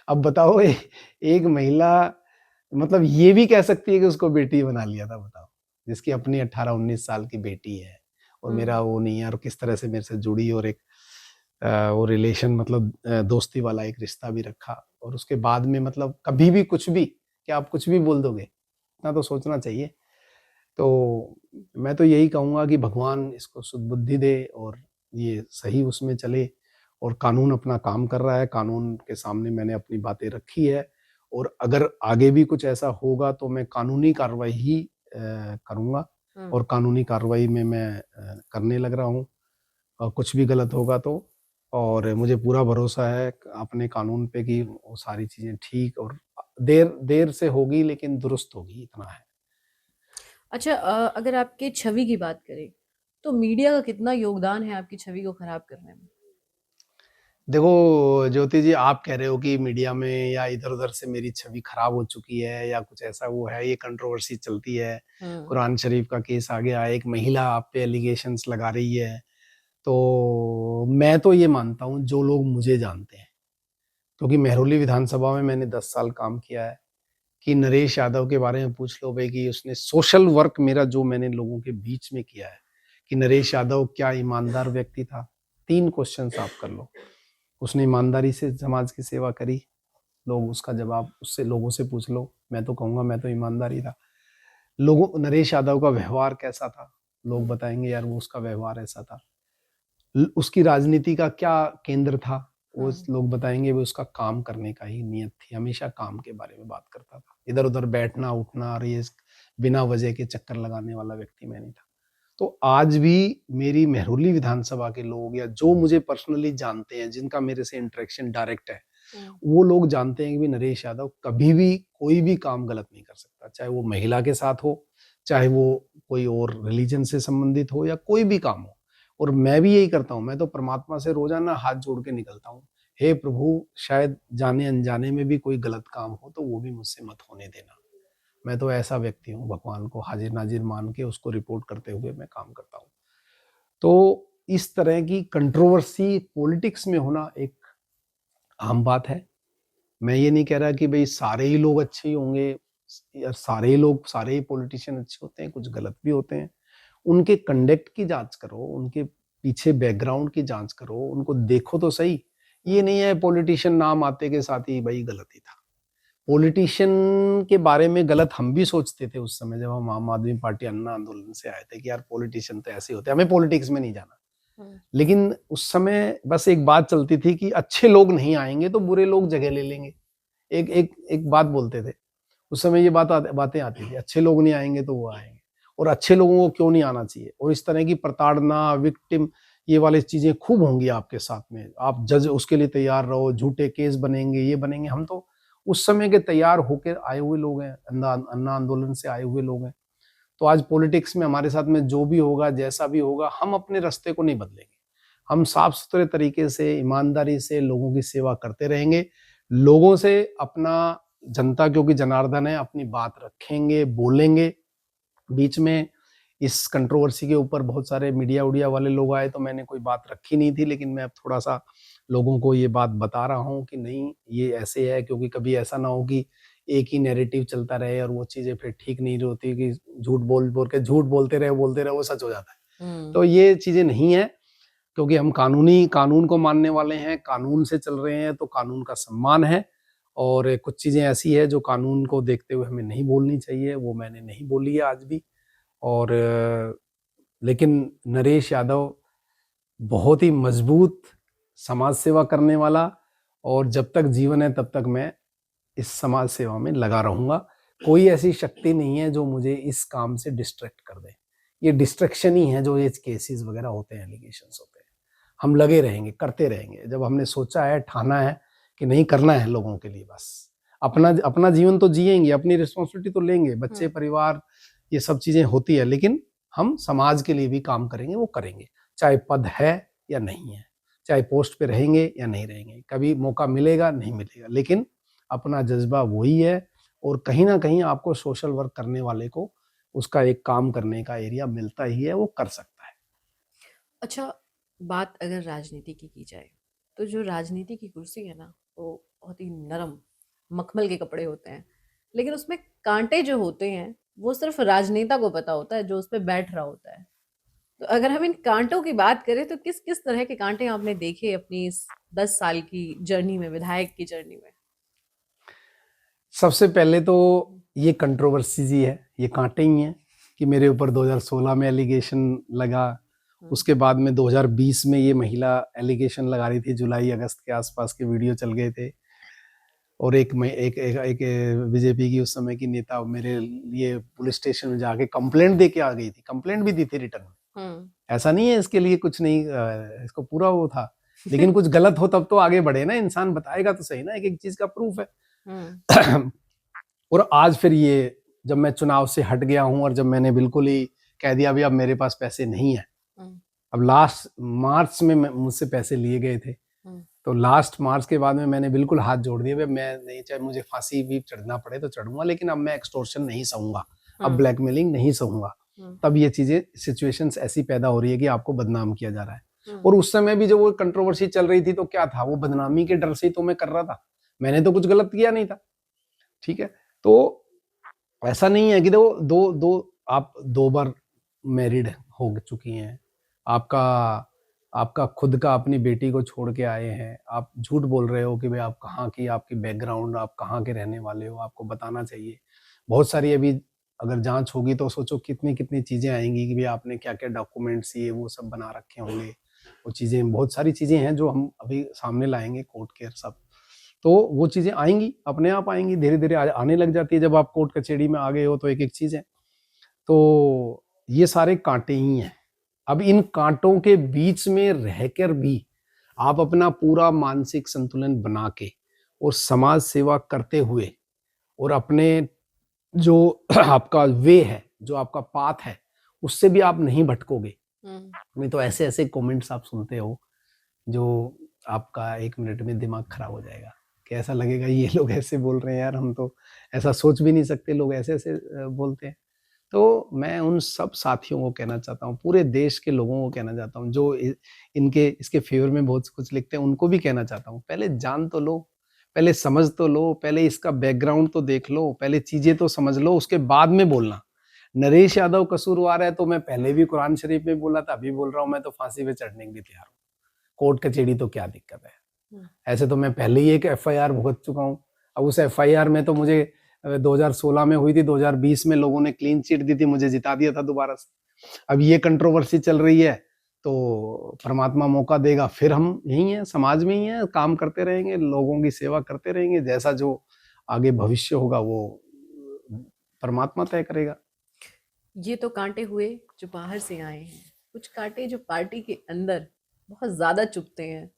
अब बताओ एक महिला मतलब ये भी कह सकती है कि उसको बेटी बना लिया था, बताओ, जिसकी अपनी 18-19 साल की बेटी है और मेरा वो नहीं है, और किस तरह से मेरे से जुड़ी, और एक वो रिलेशन मतलब दोस्ती वाला एक रिश्ता भी रखा, और उसके बाद में मतलब कभी भी कुछ भी, क्या आप कुछ भी बोल दोगे, इतना तो सोचना चाहिए। तो मैं तो यही कहूँगा कि भगवान इसको सुदबुद्धि दे और ये सही उसमें चले, और कानून अपना काम कर रहा है, कानून के सामने मैंने अपनी बातें रखी है, और अगर आगे भी कुछ ऐसा होगा तो मैं कानूनी कार्रवाई ही करूँगा, और कानूनी कार्रवाई में मैं करने लग रहा हूँ, और कुछ भी गलत होगा तो, और मुझे पूरा भरोसा है अपने कानून पे कि वो सारी चीज़ें ठीक और देर से होगी लेकिन दुरुस्त होगी, इतना है। अच्छा, अगर आपके छवि की बात करें तो मीडिया का कितना योगदान है आपकी छवि को खराब करने में? देखो ज्योति जी, आप कह रहे हो कि मीडिया में या इधर-उधर से मेरी छवि खराब हो चुकी है या कुछ ऐसा वो है, ये कंट्रोवर्सी चलती है, कुरान शरीफ का केस आ गया, एक महिला आप पे एलिगेशंस लगा रही है। तो मैं तो ये मानता हूँ जो लोग मुझे जानते हैं, क्योंकि मेहरौली विधानसभा में मैंने 10 साल काम किया है, कि नरेश यादव के बारे में पूछ लो भाई कि उसने सोशल वर्क मेरा जो मैंने लोगों के बीच में किया है, कि नरेश यादव क्या ईमानदार व्यक्ति था? 3 क्वेश्चंस आप कर लो। उसने ईमानदारी से समाज की सेवा करी, लोग उसका जवाब उससे लोगों से पूछ लो, मैं तो कहूँगा मैं तो ईमानदार ही था। लोगों नरेश यादव का व्यवहार कैसा था? लोग बताएँगे यार वो उसका व्यवहार ऐसा था। उसकी राजनीति का क्या केंद्र था? वो लोग बताएँगे वो उसका काम करने का ही नियत थी, हमेशा काम के बारे में बात करता था। इधर-उधर बैठना, उठना और ये बिना वजह के चक्कर लगाने वाला व्यक्ति मैं नहीं था। तो आज भी मेरी मेहरौली विधानसभा के लोग या जो मुझे पर्सनली जानते हैं, जिनका मेरे से इंटरेक्शन डायरेक्ट है, वो लोग जानते हैं कि नरेश यादव कभी भी कोई भी काम गलत नहीं कर सकता, चाहे वो महिला के साथ हो, चाहे वो कोई और रिलीजन से संबंधित हो या कोई भी काम हो। और मैं भी यही करता हूँ, मैं तो परमात्मा से रोजाना हाथ जोड़ के निकलता हूँ, हे प्रभु शायद जाने अनजाने में भी कोई गलत काम हो तो वो भी मुझसे मत होने देना। मैं तो ऐसा व्यक्ति हूँ, भगवान को हाजिर नाजिर मान के उसको रिपोर्ट करते हुए मैं काम करता हूँ। तो इस तरह की कंट्रोवर्सी पॉलिटिक्स में होना एक आम बात है। मैं ये नहीं कह रहा कि भाई सारे ही लोग अच्छे ही होंगे या सारे ही लोग, सारे ही पॉलिटिशियन अच्छे होते हैं, कुछ गलत भी होते हैं। उनके कंडक्ट की जांच करो, उनके पीछे बैकग्राउंड की जांच करो, उनको देखो तो सही। ये नहीं है पॉलिटिशियन नाम आते के साथ ही भाई गलत ही था। पॉलिटिशियन के बारे में गलत हम भी सोचते थे उस समय जब हम आम आदमी पार्टी अन्ना आंदोलन से आए थे कि यार पॉलिटिशियन तो ऐसे होते हैं, हमें पॉलिटिक्स में नहीं जाना। लेकिन उस समय बस एक बात चलती थी कि अच्छे लोग नहीं आएंगे तो बुरे लोग जगह ले लेंगे। एक बात बोलते थे उस समय, ये बातें आती थी, अच्छे लोग नहीं आएंगे तो वो आएंगे, और अच्छे लोगों को क्यों नहीं आना चाहिए। और इस तरह की प्रताड़ना, विक्टिम, ये वाली चीजें खूब होंगी आपके साथ में, आप जज उसके लिए तैयार रहो, झूठे केस बनेंगे, ये बनेंगे। हम तो उस समय के तैयार होकर आए हुए लोग हैं, अन्ना आंदोलन से आए हुए लोग हैं। तो आज पॉलिटिक्स में हमारे साथ में जो भी होगा, जैसा भी होगा, हम अपने रास्ते को नहीं बदलेंगे। हम साफ सुथरे तरीके से, ईमानदारी से लोगों की सेवा करते रहेंगे। लोगों से अपना, जनता क्योंकि जनार्दन है, अपनी बात रखेंगे, बोलेंगे। बीच में इस कंट्रोवर्सी के ऊपर बहुत सारे मीडिया उडिया वाले लोग आए तो मैंने कोई बात रखी नहीं थी, लेकिन मैं अब थोड़ा सा लोगों को ये बात बता रहा हूँ कि नहीं ये ऐसे है, क्योंकि कभी ऐसा ना हो कि एक ही नैरेटिव चलता रहे और वो चीजें फिर ठीक नहीं होती, कि झूठ बोलते रहे वो सच हो जाता है। तो ये चीजें नहीं है, क्योंकि हम कानून को मानने वाले हैं, कानून से चल रहे हैं, तो कानून का सम्मान है। और कुछ चीज़ें ऐसी है जो कानून को देखते हुए हमें नहीं बोलनी चाहिए, वो मैंने नहीं बोली है आज भी। और लेकिन नरेश यादव बहुत ही मजबूत समाज सेवा करने वाला, और जब तक जीवन है तब तक मैं इस समाज सेवा में लगा रहूंगा। कोई ऐसी शक्ति नहीं है जो मुझे इस काम से डिस्ट्रैक्ट कर दे। ये डिस्ट्रैक्शन ही है जो ये केसेस वगैरह होते हैं, एलिगेशंस होते हैं। हम लगे रहेंगे, करते रहेंगे। जब हमने सोचा है, ठाना है कि नहीं करना है लोगों के लिए, बस अपना अपना जीवन तो जिएंगे, अपनी रिस्पॉन्सिबिलिटी तो लेंगे, बच्चे परिवार ये सब चीजें होती है, लेकिन हम समाज के लिए भी काम करेंगे, वो करेंगे, चाहे पद है या नहीं है, चाहे पोस्ट पे रहेंगे या नहीं रहेंगे, कभी मौका मिलेगा नहीं मिलेगा, लेकिन अपना जज्बा वही है। और कहीं ना कहीं आपको सोशल वर्क करने वाले को उसका एक काम करने का एरिया मिलता ही है, वो कर सकता है। अच्छा, बात अगर राजनीति की जाए तो जो राजनीति की कुर्सी है ना, वो बहुत ही नरम मखमल के कपड़े होते हैं, लेकिन उसमें कांटे जो होते हैं वो सिर्फ राजनेता को पता होता है जो उस पर बैठ रहा होता है। तो अगर हम इन कांटों की बात करें तो किस किस तरह के कांटे आपने देखे अपनी इस 10 साल की जर्नी में, विधायक की जर्नी में? सबसे पहले तो ये कंट्रोवर्सी ही है, ये कांटे ही हैं कि मेरे ऊपर 2016 में एलिगेशन लगा, उसके बाद में 2020 में ये महिला एलिगेशन लगा रही थी, जुलाई अगस्त के आसपास के वीडियो चल गए थे, और एक बीजेपी की उस समय की नेता मेरे लिए पुलिस स्टेशन में जाके कंप्लेंट दे के आ गई थी, कंप्लेंट भी दी थी रिटर्न। ऐसा नहीं है इसके लिए कुछ नहीं, इसको पूरा वो था, लेकिन कुछ गलत हो तब तो आगे बढ़े ना, इंसान बताएगा तो सही ना, एक एक चीज का प्रूफ है। और आज फिर ये जब मैं चुनाव से हट गया हूं और जब मैंने बिल्कुल ही कह दिया अभी अब मेरे पास पैसे नहीं है, अब लास्ट मार्च में मुझसे पैसे लिए गए थे, तो लास्ट मार्च के बाद में मैंने बिल्कुल हाथ जोड़ दिए, मैं नहीं, चाहे मुझे फांसी भी चढ़ना पड़े तो चढ़ूंगा, लेकिन अब मैं एक्सटॉर्शन नहीं सहूंगा, अब ब्लैकमेलिंग नहीं सहूंगा। तब ये चीजें, सिचुएशंस ऐसी पैदा हो रही है कि आपको बदनाम किया जा रहा है। और उस समय भी जब वो कंट्रोवर्सी चल रही थी तो क्या था, वो बदनामी के डर से ही तो मैं कर रहा था, मैंने तो कुछ गलत किया नहीं था, ठीक है। तो ऐसा नहीं है कि देखो आप 2 बार मैरिड हो चुकी हैं, आपका खुद का अपनी बेटी को छोड़ के आए हैं, आप झूठ बोल रहे हो कि भाई आप कहाँ की, आपकी बैकग्राउंड, आप कहाँ के रहने वाले हो, आपको बताना चाहिए। बहुत सारी अभी अगर जांच होगी तो सोचो कितनी कितनी चीजें आएंगी कि भाई आपने क्या क्या डॉक्यूमेंट्स ये वो सब बना रखे होंगे, वो चीजें, बहुत सारी चीजें हैं जो हम अभी सामने लाएंगे, कोर्ट के सब, तो वो चीजें आएंगी, अपने आप आएंगी, धीरे धीरे आने लग जाती है जब आप कोर्ट कचहरी में आ गए हो, तो एक एक चीज है। तो ये सारे कांटे ही हैं। अब इन कांटों के बीच में रहकर भी आप अपना पूरा मानसिक संतुलन बना के और समाज सेवा करते हुए और अपने जो आपका वे है, जो आपका पाथ है, उससे भी आप नहीं भटकोगे। नहीं तो ऐसे ऐसे कमेंट्स आप सुनते हो जो आपका 1 मिनट में दिमाग खराब हो जाएगा, कि ऐसा लगेगा ये लोग ऐसे बोल रहे हैं यार, हम तो ऐसा सोच भी नहीं सकते, लोग ऐसे ऐसे बोलते हैं। तो मैं उन सब साथियों को कहना चाहता हूँ, पूरे देश के लोगों को कहना चाहता हूँ जो इनके इसके फेवर में बहुत कुछ लिखते हैं, उनको भी कहना चाहता हूँ, पहले जान तो लो, पहले समझ तो लो, पहले इसका बैकग्राउंड तो देख लो, पहले चीजें तो समझ लो, उसके बाद में बोलना। नरेश यादव कसूरवार है तो मैं पहले भी कुरान शरीफ में बोला था, अभी बोल रहा हूँ, मैं तो फांसी पे चढ़ने के लिए तैयार हूँ, कोर्ट कचहरी तो क्या दिक्कत है, ऐसे तो मैं पहले ही एक FIR भुगत चुका हूँ। अब उस FIR में तो मुझे 2016 में हुई थी, 2020 में लोगों ने क्लीन चिट दी थी, मुझे जिता दिया था दोबारा से। अब ये कंट्रोवर्सी चल रही है तो परमात्मा मौका देगा, फिर हम यही हैं, समाज में ही हैं, काम करते रहेंगे, लोगों की सेवा करते रहेंगे, जैसा जो आगे भविष्य होगा वो परमात्मा तय करेगा। ये तो कांटे हुए जो बाहर से आए हैं, कुछ कांटे जो पार्टी के अंदर बहुत ज्यादा चुभते हैं,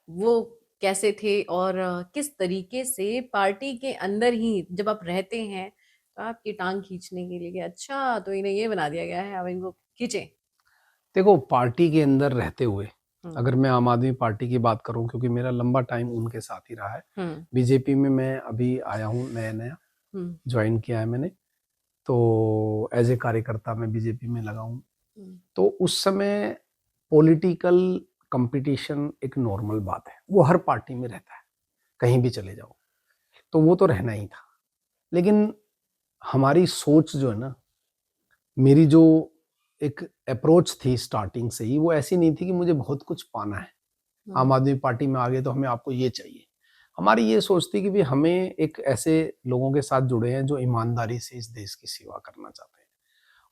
वो कैसे थे और किस तरीके से पार्टी के अंदर ही जब आप रहते हैं तो आपकी टांग खींचने के लिए कि अच्छा तो इन्हें ये बना दिया गया है, अब इनको खींचे? देखो, पार्टी के अंदर रहते हुए अगर मैं आम आदमी पार्टी की बात करूं, क्योंकि मेरा लंबा टाइम उनके साथ ही रहा है, बीजेपी में मैं अभी आया हूं, नया ज्वाइन किया है मैंने, तो एज ए कार्यकर्ता मैं बीजेपी में लगा हूं। तो उस समय पॉलिटिकल कंपटीशन एक नॉर्मल बात है, वो हर पार्टी में रहता है, कहीं भी चले जाओ, तो वो तो रहना ही था। लेकिन हमारी सोच जो है ना, मेरी जो एक अप्रोच थी स्टार्टिंग से ही, वो ऐसी नहीं थी कि मुझे बहुत कुछ पाना है, आम आदमी पार्टी में आ गए तो हमें आपको ये चाहिए, हमारी ये सोच थी कि भी हमें एक ऐसे लोगों के साथ जुड़े हैं जो ईमानदारी से इस देश की सेवा करना चाहते हैं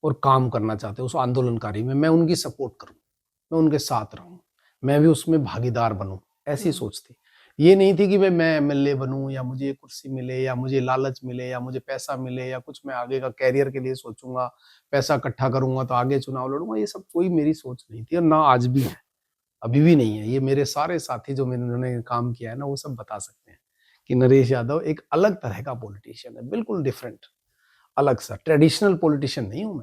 और काम करना चाहते हैं उस आंदोलनकारी में। मैं उनकी सपोर्ट करूं, मैं उनके साथ रहूं, मैं भी उसमें भागीदार बनूं, ऐसी सोच थी। ये नहीं थी कि मैं एमएलए बनूं या मुझे ये कुर्सी मिले या मुझे लालच मिले या मुझे पैसा मिले या कुछ मैं आगे का कैरियर के लिए सोचूंगा, पैसा इकट्ठा करूंगा तो आगे चुनाव लड़ूंगा। ये सब कोई मेरी सोच नहीं थी और ना आज भी है, अभी भी नहीं है। ये मेरे सारे साथी जो मैंने काम किया है ना, वो सब बता सकते हैं कि नरेश यादव एक अलग तरह का पॉलिटिशियन है, बिल्कुल डिफरेंट, अलग सा। ट्रेडिशनल पॉलिटिशियन नहीं हूं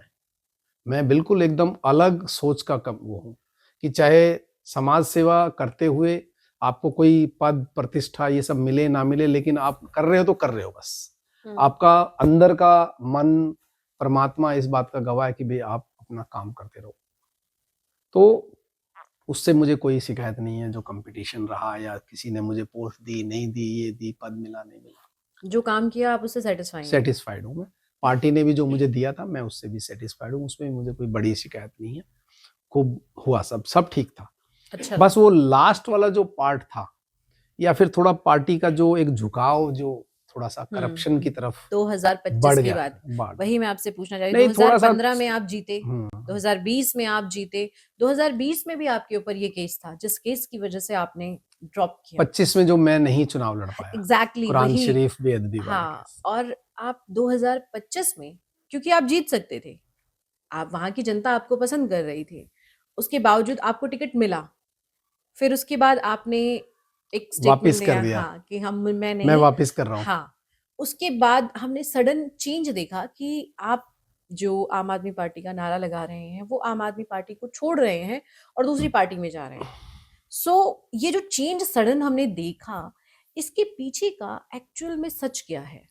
मैं बिल्कुल एकदम अलग सोच का वो हूँ कि चाहे समाज सेवा करते हुए आपको कोई पद प्रतिष्ठा ये सब मिले ना मिले, लेकिन आप कर रहे हो तो कर रहे हो बस। आपका अंदर का मन, परमात्मा इस बात का गवाह है कि भाई आप अपना काम करते रहो। तो उससे मुझे कोई शिकायत नहीं है। जो कंपटीशन रहा या किसी ने मुझे पोस्ट दी नहीं दी, ये दी, पद मिला नहीं मिला, जो काम किया आप उससे सेटिस्फाइड हूँ मैं। पार्टी ने भी जो मुझे दिया था मैं उससे भी सेटिस्फाइड हूँ, उसमें मुझे कोई बड़ी शिकायत नहीं है। खूब हुआ, सब ठीक था। अच्छा, बस वो लास्ट वाला जो पार्ट था या फिर थोड़ा पार्टी का जो एक झुकाव जो थोड़ा सा करप्शन की तरफ 2025 बढ़ की गया, बात, वही मैं आपसे पूछना चाह रही नहीं, हूँ। थोड़ा सा 2015 में आप जीते, 2020 में आप जीते, 2020 में भी आपके ऊपर ये केस था जिस केस की वजह से आपने ड्रॉप किया। 25 में जो मैं नहीं चुनाव लड़ पाया, एग्जैक्टली कुरान वही, शरीफ बेअदबी वाला हाँ। केस। और आप 2025 में, क्योंकि आप जीत सकते थे, आप वहां की जनता आपको पसंद कर रही थी, उसके बावजूद आपको टिकट मिला, फिर उसके बाद आपने एक वापिस स्टेटमेंट कर दिया, दिया, हाँ, कि मैं नहीं, मैं वापिस कर रहा हूँ। हाँ। उसके बाद हमने सडन चेंज देखा कि आप जो आम आदमी पार्टी का नारा लगा रहे हैं वो आम आदमी पार्टी को छोड़ रहे हैं और दूसरी पार्टी में जा रहे हैं। सो ये जो चेंज सडन हमने देखा, इसके पीछे का एक्चुअल में सच क्या है?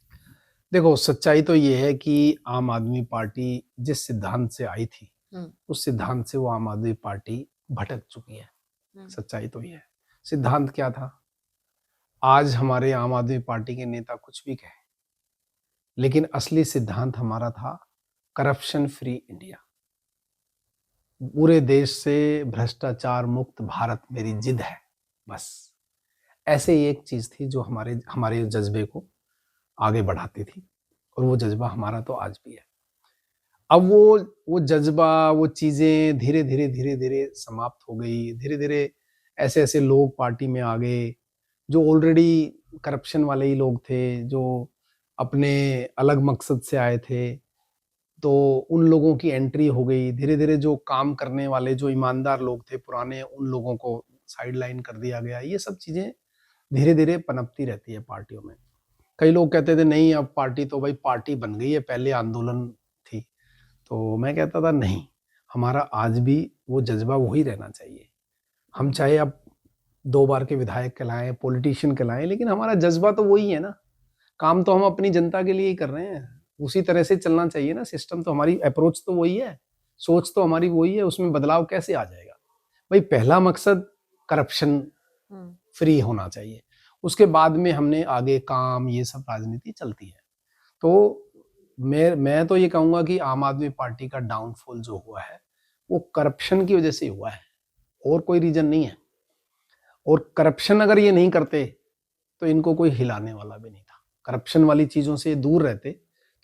देखो, सच्चाई तो ये है कि आम आदमी पार्टी जिस सिद्धांत से आई थी उस सिद्धांत से वो आम आदमी पार्टी भटक चुकी है। सच्चाई तो ये है। सिद्धांत क्या था? आज हमारे आम आदमी पार्टी के नेता कुछ भी कहें, लेकिन असली सिद्धांत हमारा था करप्शन फ्री इंडिया। पूरे देश से भ्रष्टाचार मुक्त भारत मेरी जिद है, बस। ऐसे ही एक चीज थी जो हमारे जज्बे को आगे बढ़ाती थी, और वो जज्बा हमारा तो आज भी है। अब वो जज्बा, वो चीजें धीरे धीरे समाप्त हो गई। धीरे धीरे ऐसे लोग पार्टी में आ गए जो ऑलरेडी करप्शन वाले ही लोग थे, जो अपने अलग मकसद से आए थे। तो उन लोगों की एंट्री हो गई। धीरे धीरे जो काम करने वाले, जो ईमानदार लोग थे पुराने, उन लोगों को साइडलाइन कर दिया गया। ये सब चीजें धीरे धीरे पनपती रहती है पार्टियों में। कई लोग कहते थे नहीं, अब पार्टी तो भाई पार्टी बन गई है, पहले आंदोलन थी। तो मैं कहता था नहीं, हमारा आज भी वो जज्बा वही रहना चाहिए। हम चाहे अब 2 बार के विधायक कहलाएं, पॉलिटिशियन कहलाएं, लेकिन हमारा जज्बा तो वही है ना। काम तो हम अपनी जनता के लिए ही कर रहे हैं, उसी तरह से चलना चाहिए ना। सिस्टम तो हमारी, अप्रोच तो वही है, सोच तो हमारी वही है। उसमें बदलाव कैसे आ जाएगा? भाई पहला मकसद करप्शन फ्री होना चाहिए, उसके बाद में हमने आगे काम, ये सब राजनीति चलती है। तो मैं तो ये कहूंगा कि आम आदमी पार्टी का डाउनफॉल जो हुआ है वो करप्शन की वजह से हुआ है, और कोई रीजन नहीं है। और करप्शन अगर ये नहीं करते तो इनको कोई हिलाने वाला भी नहीं था। करप्शन वाली चीजों से दूर रहते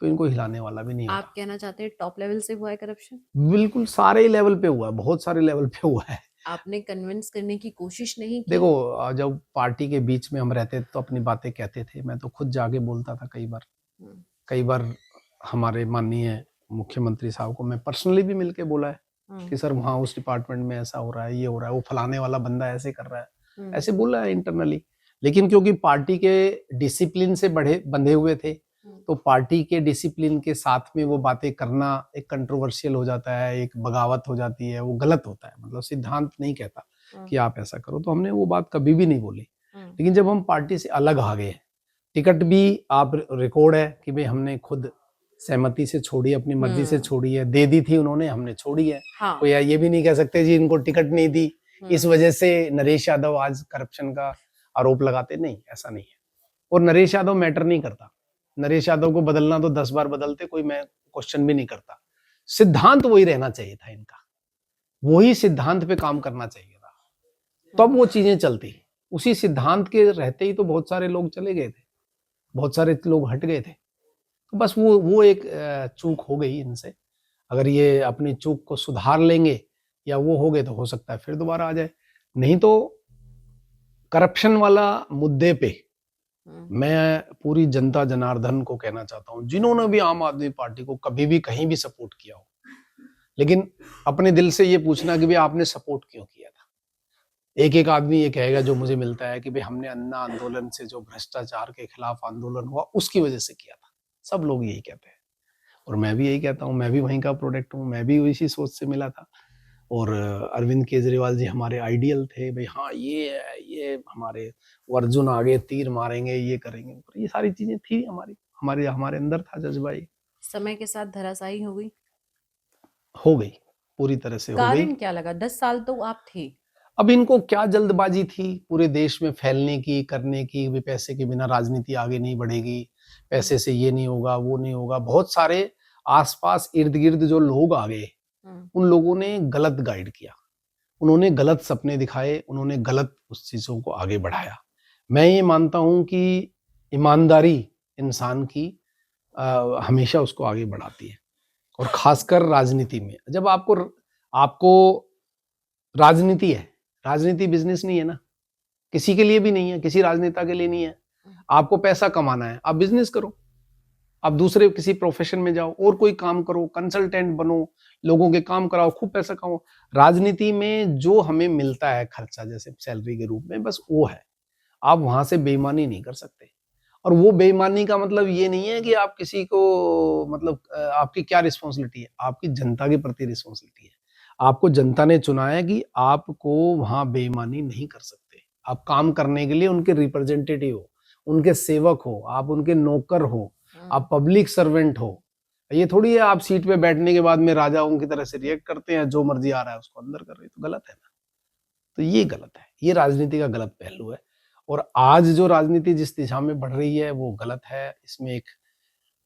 तो इनको हिलाने वाला भी नहीं होता। आप कहना चाहते हैं टॉप लेवल से हुआ है करप्शन? बिल्कुल, सारे लेवल पे हुआ है, बहुत सारे लेवल पे हुआ है। आपने कन्विंस करने की कोशिश नहीं की? देखो, जब पार्टी के बीच में हम रहते तो अपनी बातें कहते थे, मैं तो खुद जाके बोलता था कई बार हमारे माननीय मुख्यमंत्री साहब को मैं पर्सनली भी मिलके बोला है कि सर वहाँ उस डिपार्टमेंट में ऐसा हो रहा है, ये हो रहा है, वो फलाने वाला बंदा ऐसे कर रहा है, ऐसे बोला है इंटरनली। लेकिन क्योंकि पार्टी के डिसिप्लिन से बंधे हुए थे, तो पार्टी के डिसिप्लिन के साथ में वो बातें करना एक कंट्रोवर्शियल हो जाता है, एक बगावत हो जाती है, वो गलत होता है। मतलब सिद्धांत नहीं कहता कि आप ऐसा करो, तो हमने वो बात कभी भी नहीं बोली। लेकिन जब हम पार्टी से अलग आ गए, टिकट भी आप रिकॉर्ड है कि भाई हमने खुद सहमति से छोड़ी, अपनी मर्जी से छोड़ी है, दे दी थी उन्होंने, हमने छोड़ी है। हाँ। कोई ये भी नहीं कह सकते जी इनको टिकट नहीं दी, इस वजह से नरेश यादव आज करप्शन का आरोप लगाते, नहीं, ऐसा नहीं है। और नरेश यादव मैटर नहीं करता, नरेश यादव को बदलना तो 10 बार बदलते, कोई मैं क्वेश्चन भी नहीं करता। सिद्धांत वही रहना चाहिए था इनका, वही सिद्धांत पे काम करना चाहिए था, तब वो चीजें चलती। उसी सिद्धांत के रहते ही तो बहुत सारे लोग चले गए थे, बहुत सारे लोग हट गए थे। तो बस वो एक चूक हो गई इनसे। अगर ये अपनी चूक को सुधार लेंगे या वो हो गए तो हो सकता है फिर दोबारा आ जाए। नहीं तो करप्शन वाला मुद्दे पे मैं पूरी जनता जनार्दन को कहना चाहता हूँ, जिन्होंने भी आम आदमी पार्टी को कभी भी कहीं भी सपोर्ट किया हो, लेकिन अपने दिल से ये पूछना कि भाई आपने सपोर्ट क्यों किया था। एक एक आदमी ये कहेगा जो मुझे मिलता है कि भाई हमने अन्ना आंदोलन से, जो भ्रष्टाचार के खिलाफ आंदोलन हुआ, उसकी वजह से किया था। सब लोग यही कहते हैं और मैं भी यही कहता हूँ। मैं भी वहीं का प्रोडक्ट हूँ, मैं भी इसी सोच से मिला था। और अरविंद केजरीवाल जी हमारे आइडियल थे, भाई हाँ ये हमारे वो अर्जुन आगे तीर मारेंगे, ये करेंगे, ये सारी चीजें थी हमारे हमारे अंदर था जज्बा। ये समय के साथ धराशायी हो गई, पूरी तरह से हो गई। कारण क्या लगा? 10 साल तो आप थे। अब इनको क्या जल्दबाजी थी पूरे देश में फैलने की, करने की, भी पैसे के बिना राजनीति आगे नहीं बढ़ेगी, पैसे से ये नहीं होगा, वो नहीं होगा। बहुत सारे आसपास इर्द गिर्द जो लोग आ गए, उन लोगों ने गलत गाइड किया, उन्होंने गलत सपने दिखाए, उन्होंने गलत उस चीजों को आगे बढ़ाया। मैं ये मानता हूं कि ईमानदारी इंसान की हमेशा उसको आगे बढ़ाती है, और खासकर राजनीति में। जब आपको राजनीति है, राजनीति बिजनेस नहीं है ना, किसी के लिए भी नहीं है, किसी राजनेता के लिए नहीं है। आपको पैसा कमाना है, आप बिजनेस करो, आप दूसरे किसी प्रोफेशन में जाओ और कोई काम करो, कंसल्टेंट बनो, लोगों के काम कराओ, खूब पैसा कमाओ। राजनीति में जो हमें मिलता है खर्चा जैसे सैलरी के रूप में, बस वो है। आप वहां से बेईमानी नहीं कर सकते। और वो बेईमानी का मतलब ये नहीं है कि आप किसी को, मतलब आपकी क्या रिस्पॉन्सिबिलिटी है, आपकी जनता के प्रति रिस्पॉन्सिबिलिटी है। आपको जनता ने चुना है कि आपको वहां बेईमानी नहीं कर सकते। आप काम करने के लिए उनके रिप्रेजेंटेटिव हो, उनके सेवक हो, आप उनके नौकर हो, आप पब्लिक सर्वेंट हो। ये थोड़ी है आप सीट पे बैठने के बाद में राजाओं की तरह से रिएक्ट करते हैं, जो मर्जी आ रहा है उसको अंदर कर रहे हैं, तो गलत है ना। तो ये गलत है, ये राजनीति का गलत पहलू है। और आज जो राजनीति जिस दिशा में बढ़ रही है वो गलत है। इसमें एक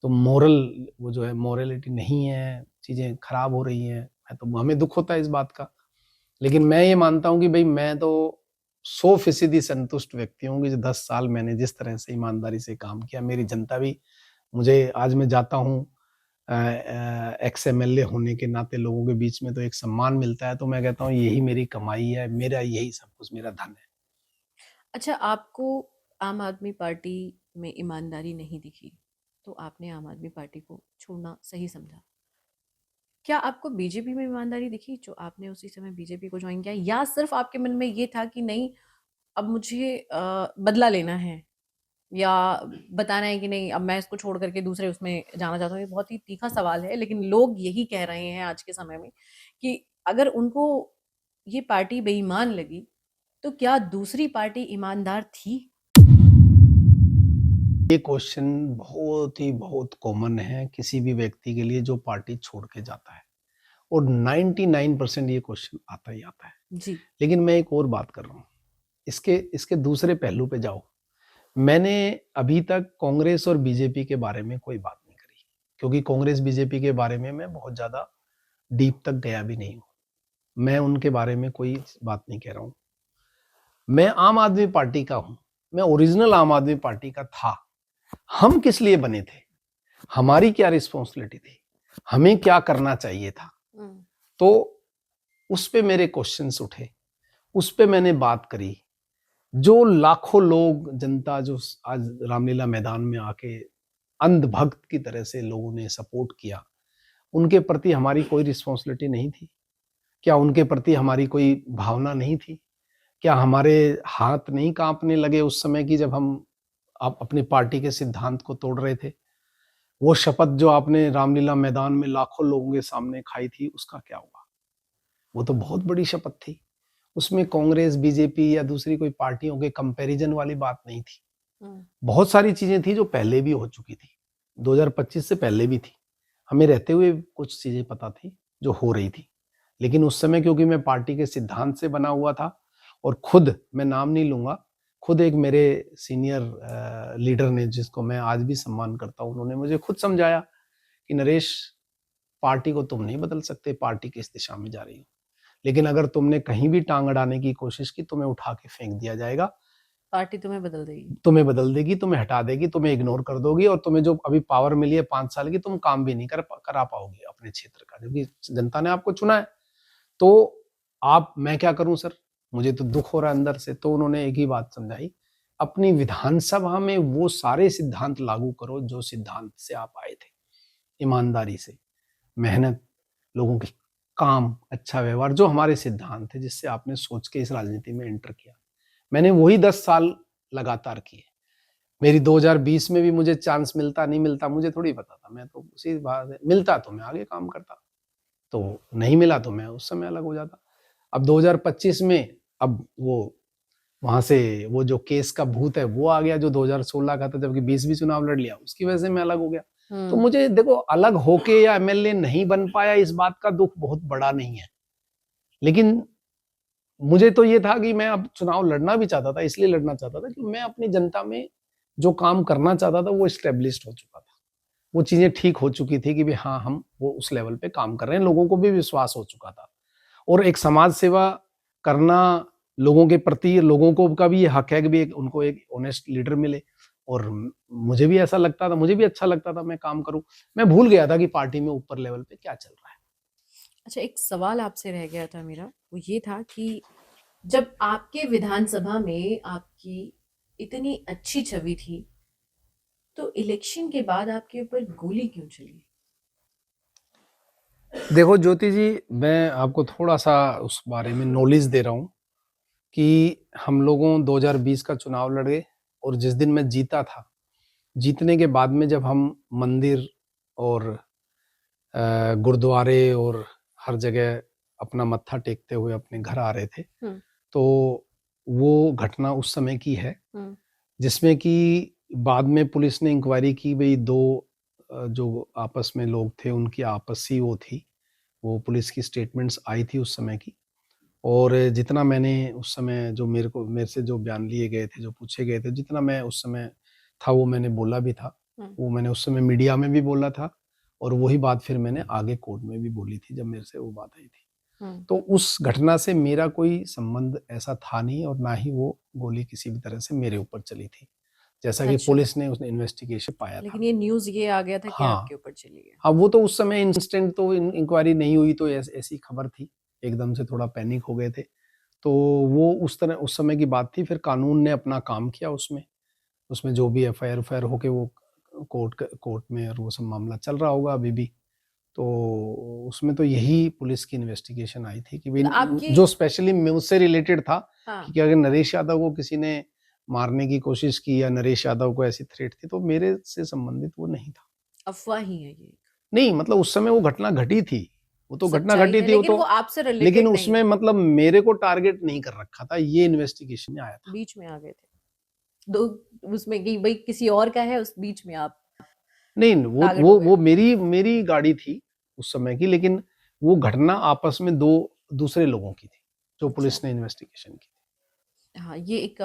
तो वो जो है मोरलिटी नहीं है, चीजें खराब हो रही हैं। तो हमें दुख होता है इस बात का, लेकिन मैं ये मानता हूँ कि भाई मैं तो 100% संतुष्ट व्यक्ति हूँ कि जो 10 साल मैंने जिस तरह से ईमानदारी से काम किया, मेरी जनता भी मुझे, आज मैं जाता हूँ एक्स एमएलए होने के नाते लोगों के बीच में तो एक सम्मान मिलता है, तो मैं कहता हूँ यही मेरी कमाई है, मेरा यही सब कुछ, मेरा धन है। अच्छा, आपको आम आदमी पार्टी में ईमानदारी नहीं दिखी तो आपने आम आदमी पार्टी को छोड़ना सही समझा। क्या आपको बीजेपी में ईमानदारी दिखी जो आपने उसी समय बीजेपी को ज्वाइन किया, या सिर्फ आपके मन में ये था कि नहीं अब मुझे बदला लेना है, या बताना है कि नहीं अब मैं इसको छोड़ करके दूसरे उसमें जाना चाहता हूँ? ये बहुत ही तीखा सवाल है, लेकिन लोग यही कह रहे हैं आज के समय में कि अगर उनको ये पार्टी बेईमान लगी तो क्या दूसरी पार्टी ईमानदार थी? ये क्वेश्चन बहुत कॉमन है किसी भी व्यक्ति के लिए जो पार्टी छोड़ के जाता है, और 99% ये क्वेश्चन आता ही आता है जी। लेकिन मैं एक और बात कर रहा हूँ, इसके दूसरे पहलू पे जाओ। मैंने अभी तक कांग्रेस और बीजेपी के बारे में कोई बात नहीं करी, क्योंकि कांग्रेस बीजेपी के बारे में मैं बहुत ज्यादा डीप तक गया भी नहीं हूं। मैं उनके बारे में कोई बात नहीं कह रहा हूं। मैं आम आदमी पार्टी का हूं, मैं ओरिजिनल आम आदमी पार्टी का था। हम किस लिए बने थे, हमारी क्या रिस्पॉन्सिबिलिटी थी, हमें क्या करना चाहिए था, तो उस पे मेरे क्वेश्चंस उठे, उस पे मैंने बात करी। जो लाखों लोग, जनता जो आज रामलीला मैदान में आके अंधभक्त की तरह से लोगों ने सपोर्ट किया, उनके प्रति हमारी कोई रिस्पॉन्सिबिलिटी नहीं थी क्या? उनके प्रति हमारी कोई भावना नहीं थी क्या? हमारे हाथ नहीं कांपने लगे उस समय की जब हम अपनी पार्टी के सिद्धांत को तोड़ रहे थे? वो शपथ जो आपने रामलीला मैदान में लाखों लोगों के सामने खाई थी, उसका क्या हुआ? वो तो बहुत बड़ी शपथ थी। उसमें कांग्रेस, बीजेपी या दूसरी कोई पार्टियों के कंपैरिजन वाली बात नहीं थी। बहुत सारी चीजें थी जो पहले भी हो चुकी थी, 2025 से पहले भी थी। हमें रहते हुए कुछ चीजें पता थी जो हो रही थी, लेकिन उस समय क्योंकि मैं पार्टी के सिद्धांत से बना हुआ था, और खुद मैं नाम नहीं लूंगा, खुद एक मेरे सीनियर लीडर ने, जिसको मैं आज भी सम्मान करता हूं, उन्होंने मुझे खुद समझाया कि नरेश, पार्टी को तुम नहीं बदल सकते, पार्टी किस दिशा में जा रही हो, लेकिन अगर तुमने कहीं भी टांग अड़ाने की कोशिश की, तुम्हें उठा के फेंक दिया जाएगा। पार्टी तुम्हें बदल देगी। तुम्हें बदल देगी, तुम्हें हटा देगी, तुम्हें इग्नोर कर दोगी, और तुम्हें जो अभी पावर मिली है 5 साल की, तुम काम भी नहीं करा पाओगे अपने क्षेत्र का, क्योंकि जनता ने आपको चुना है। तो मैं क्या करूं सर, मुझे तो दुख हो रहा है अंदर से। तो उन्होंने एक ही बात समझाई, अपनी विधानसभा में वो सारे सिद्धांत लागू करो जो सिद्धांत से आप आए थे, ईमानदारी से, मेहनत, लोगों के काम, अच्छा व्यवहार, जो हमारे सिद्धांत थे जिससे आपने सोच के इस राजनीति में एंटर किया। मैंने वही 10 साल लगातार किए। मेरी 2020 में भी मुझे चांस मिलता नहीं मिलता मुझे थोड़ी पता था, मैं तो उसी बात मिलता तो मैं आगे काम करता, तो नहीं मिला तो मैं उस समय अलग हो जाता। अब 2025 में अब वो वहां से वो जो केस का भूत है वो आ गया, जो 2016 का था, जबकि 20 भी चुनाव लड़ लिया, उसकी वजह से मैं अलग हो गया। तो मुझे देखो, अलग होके या एमएलए नहीं बन पाया, इस बात का दुख बहुत बड़ा नहीं है, लेकिन मुझे तो ये था कि मैं अब चुनाव लड़ना भी चाहता था, इसलिए लड़ना चाहता था कि मैं अपनी जनता में जो काम करना चाहता था वो स्टेब्लिश्ड हो चुका था, वो चीजें ठीक हो चुकी थी कि भी हाँ, हम वो उस लेवल पे काम कर रहे हैं, लोगों को भी विश्वास हो चुका था। और एक समाज सेवा करना लोगों के प्रति, लोगों को का भी ये हक है कि भी उनको एक ऑनेस्ट लीडर मिले, और मुझे भी ऐसा लगता था, मुझे भी अच्छा लगता था मैं काम करूं। मैं भूल गया था कि पार्टी में ऊपर लेवल पे क्या चल रहा है। अच्छा, एक सवाल आपसे रह गया था मेरा, वो ये था कि जब आपके विधानसभा में आपकी इतनी अच्छी छवि थी, तो इलेक्शन के बाद आपके ऊपर गोली क्यों चली? देखो ज्योति जी, मैं आपको थोड़ा सा उस बारे में नॉलेज दे रहा हूँ कि हम लोगों 2020 का चुनाव लड़े, और जिस दिन मैं जीता था, जीतने के बाद में जब हम मंदिर और गुरुद्वारे और हर जगह अपना मत्था टेकते हुए अपने घर आ रहे थे, तो वो घटना उस समय की है, जिसमें कि बाद में पुलिस ने इंक्वायरी की, भाई दो जो आपस में लोग थे उनकी आपसी वो थी, वो पुलिस की स्टेटमेंट्स आई थी उस समय की। और जितना मैंने उस समय, जो मेरे से जो बयान लिए गए थे, जो पूछे गए थे, जितना मैं उस समय था वो मैंने बोला भी था, वो मैंने उस समय मीडिया में भी बोला था, और वही बात फिर मैंने आगे कोर्ट में भी बोली थी जब मेरे से वो बात आई थी। तो उस घटना से मेरा कोई संबंध ऐसा था नहीं, और ना ही वो गोली किसी भी तरह से मेरे ऊपर चली थी, जैसा कि अच्छा। पुलिस ने उसने इन्वेस्टिगेशन पाया था। लेकिन ये न्यूज़ ये आ गया था कि हाँ, आपके ऊपर चली है। हाँ, वो तो उस समय इंस्टेंट तो इंक्वायरी नहीं हुई, तो ऐसी खबर थी, एकदम से थोड़ा पैनिक हो गए थे। तो वो उस समय की बात थी। फिर कानून ने अपना काम किया उसमें जो भी एफआईआर होके वो कोर्ट में, और वो सब मामला चल रहा होगा अभी भी। तो उसमें तो यही पुलिस की इन्वेस्टिगेशन आई थी कि तो आपकी जो स्पेशली मुझसे रिलेटेड था, हाँ, कि अगर नरेश यादव को किसी ने मारने की कोशिश की या नरेश यादव को ऐसी थ्रेट थी, तो मेरे से संबंधित वो नहीं था। अफवाह ही है ये। नहीं, मतलब उस समय वो घटना घटी थी, वो तो घटना सच्चाई घटी है, थी, वो लेकिन तो, वो आपसे लेकिन रिलेटेड नहीं उसमें है। मतलब मेरे को टारगेट नहीं कर रखा था, ये इन्वेस्टिगेशन में आया था। बीच में आ गए थे दो, उसमें कि भाई किसी और का है, उस बीच में आप नहीं, वो टारगेट वो हो गए। वो मेरी गाड़ी थी उस समय की, लेकिन वो घटना आपस में दो दूसरे लोगों की थी, जो पुलिस अच्छा। ने इन्वेस्टिगेशन की थी। हाँ, ये एक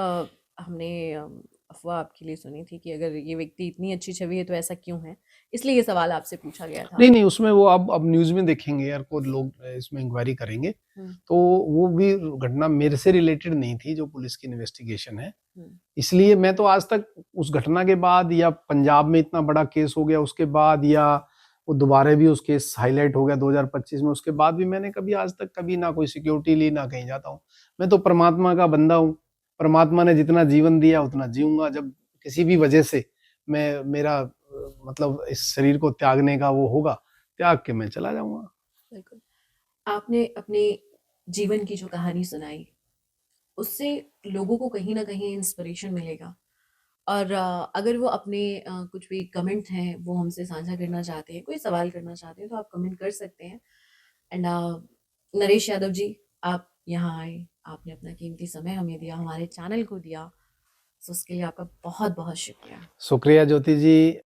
हमने अफवाह आपके लिए सुनी थी कि अगर ये व्यक्ति इतनी अच्छी छवि है तो ऐसा क्यों है, इसलिए ये सवाल आपसे पूछा गया था। नहीं, उसमें वो अब न्यूज़ में देखेंगे यार, को लोग इसमें इंक्वायरी करेंगे, तो वो भी घटना मेरे से रिलेटेड नहीं थी, जो पुलिस की इन्वेस्टिगेशन है। इसलिए मैं तो आज तक उस घटना के बाद, या पंजाब में इतना बड़ा केस हो गया उसके बाद, या वो दोबारा भी उस केस हाईलाइट हो गया 2025 में, उसके बाद भी मैंने कभी आज तक कभी ना कोई सिक्योरिटी ली, ना कहीं जाता हूँ। मैं तो परमात्मा का बंदा हूँ, परमात्मा ने जितना जीवन दिया उतना जीऊंगा। जब किसी भी वजह से मेरा मतलब इस शरीर को त्यागने का वो होगा, त्याग के मैं चला जाऊंगा। बिल्कुल। आपने अपने जीवन की जो कहानी सुनाई, उससे लोगों को कहीं ना कहीं इंस्पिरेशन मिलेगा, और अगर वो अपने कुछ भी कमेंट हैं वो हमसे साझा करना चाहते हैं, कोई सवाल करना चाहते हैं, तो आप कमेंट कर सकते हैं। एंड नरेश यादव जी, आप यहाँ आए, आपने अपना कीमती समय हमें दिया, हमारे चैनल को दिया, तो उसके लिए आपका बहुत बहुत शुक्रिया। शुक्रिया ज्योति जी।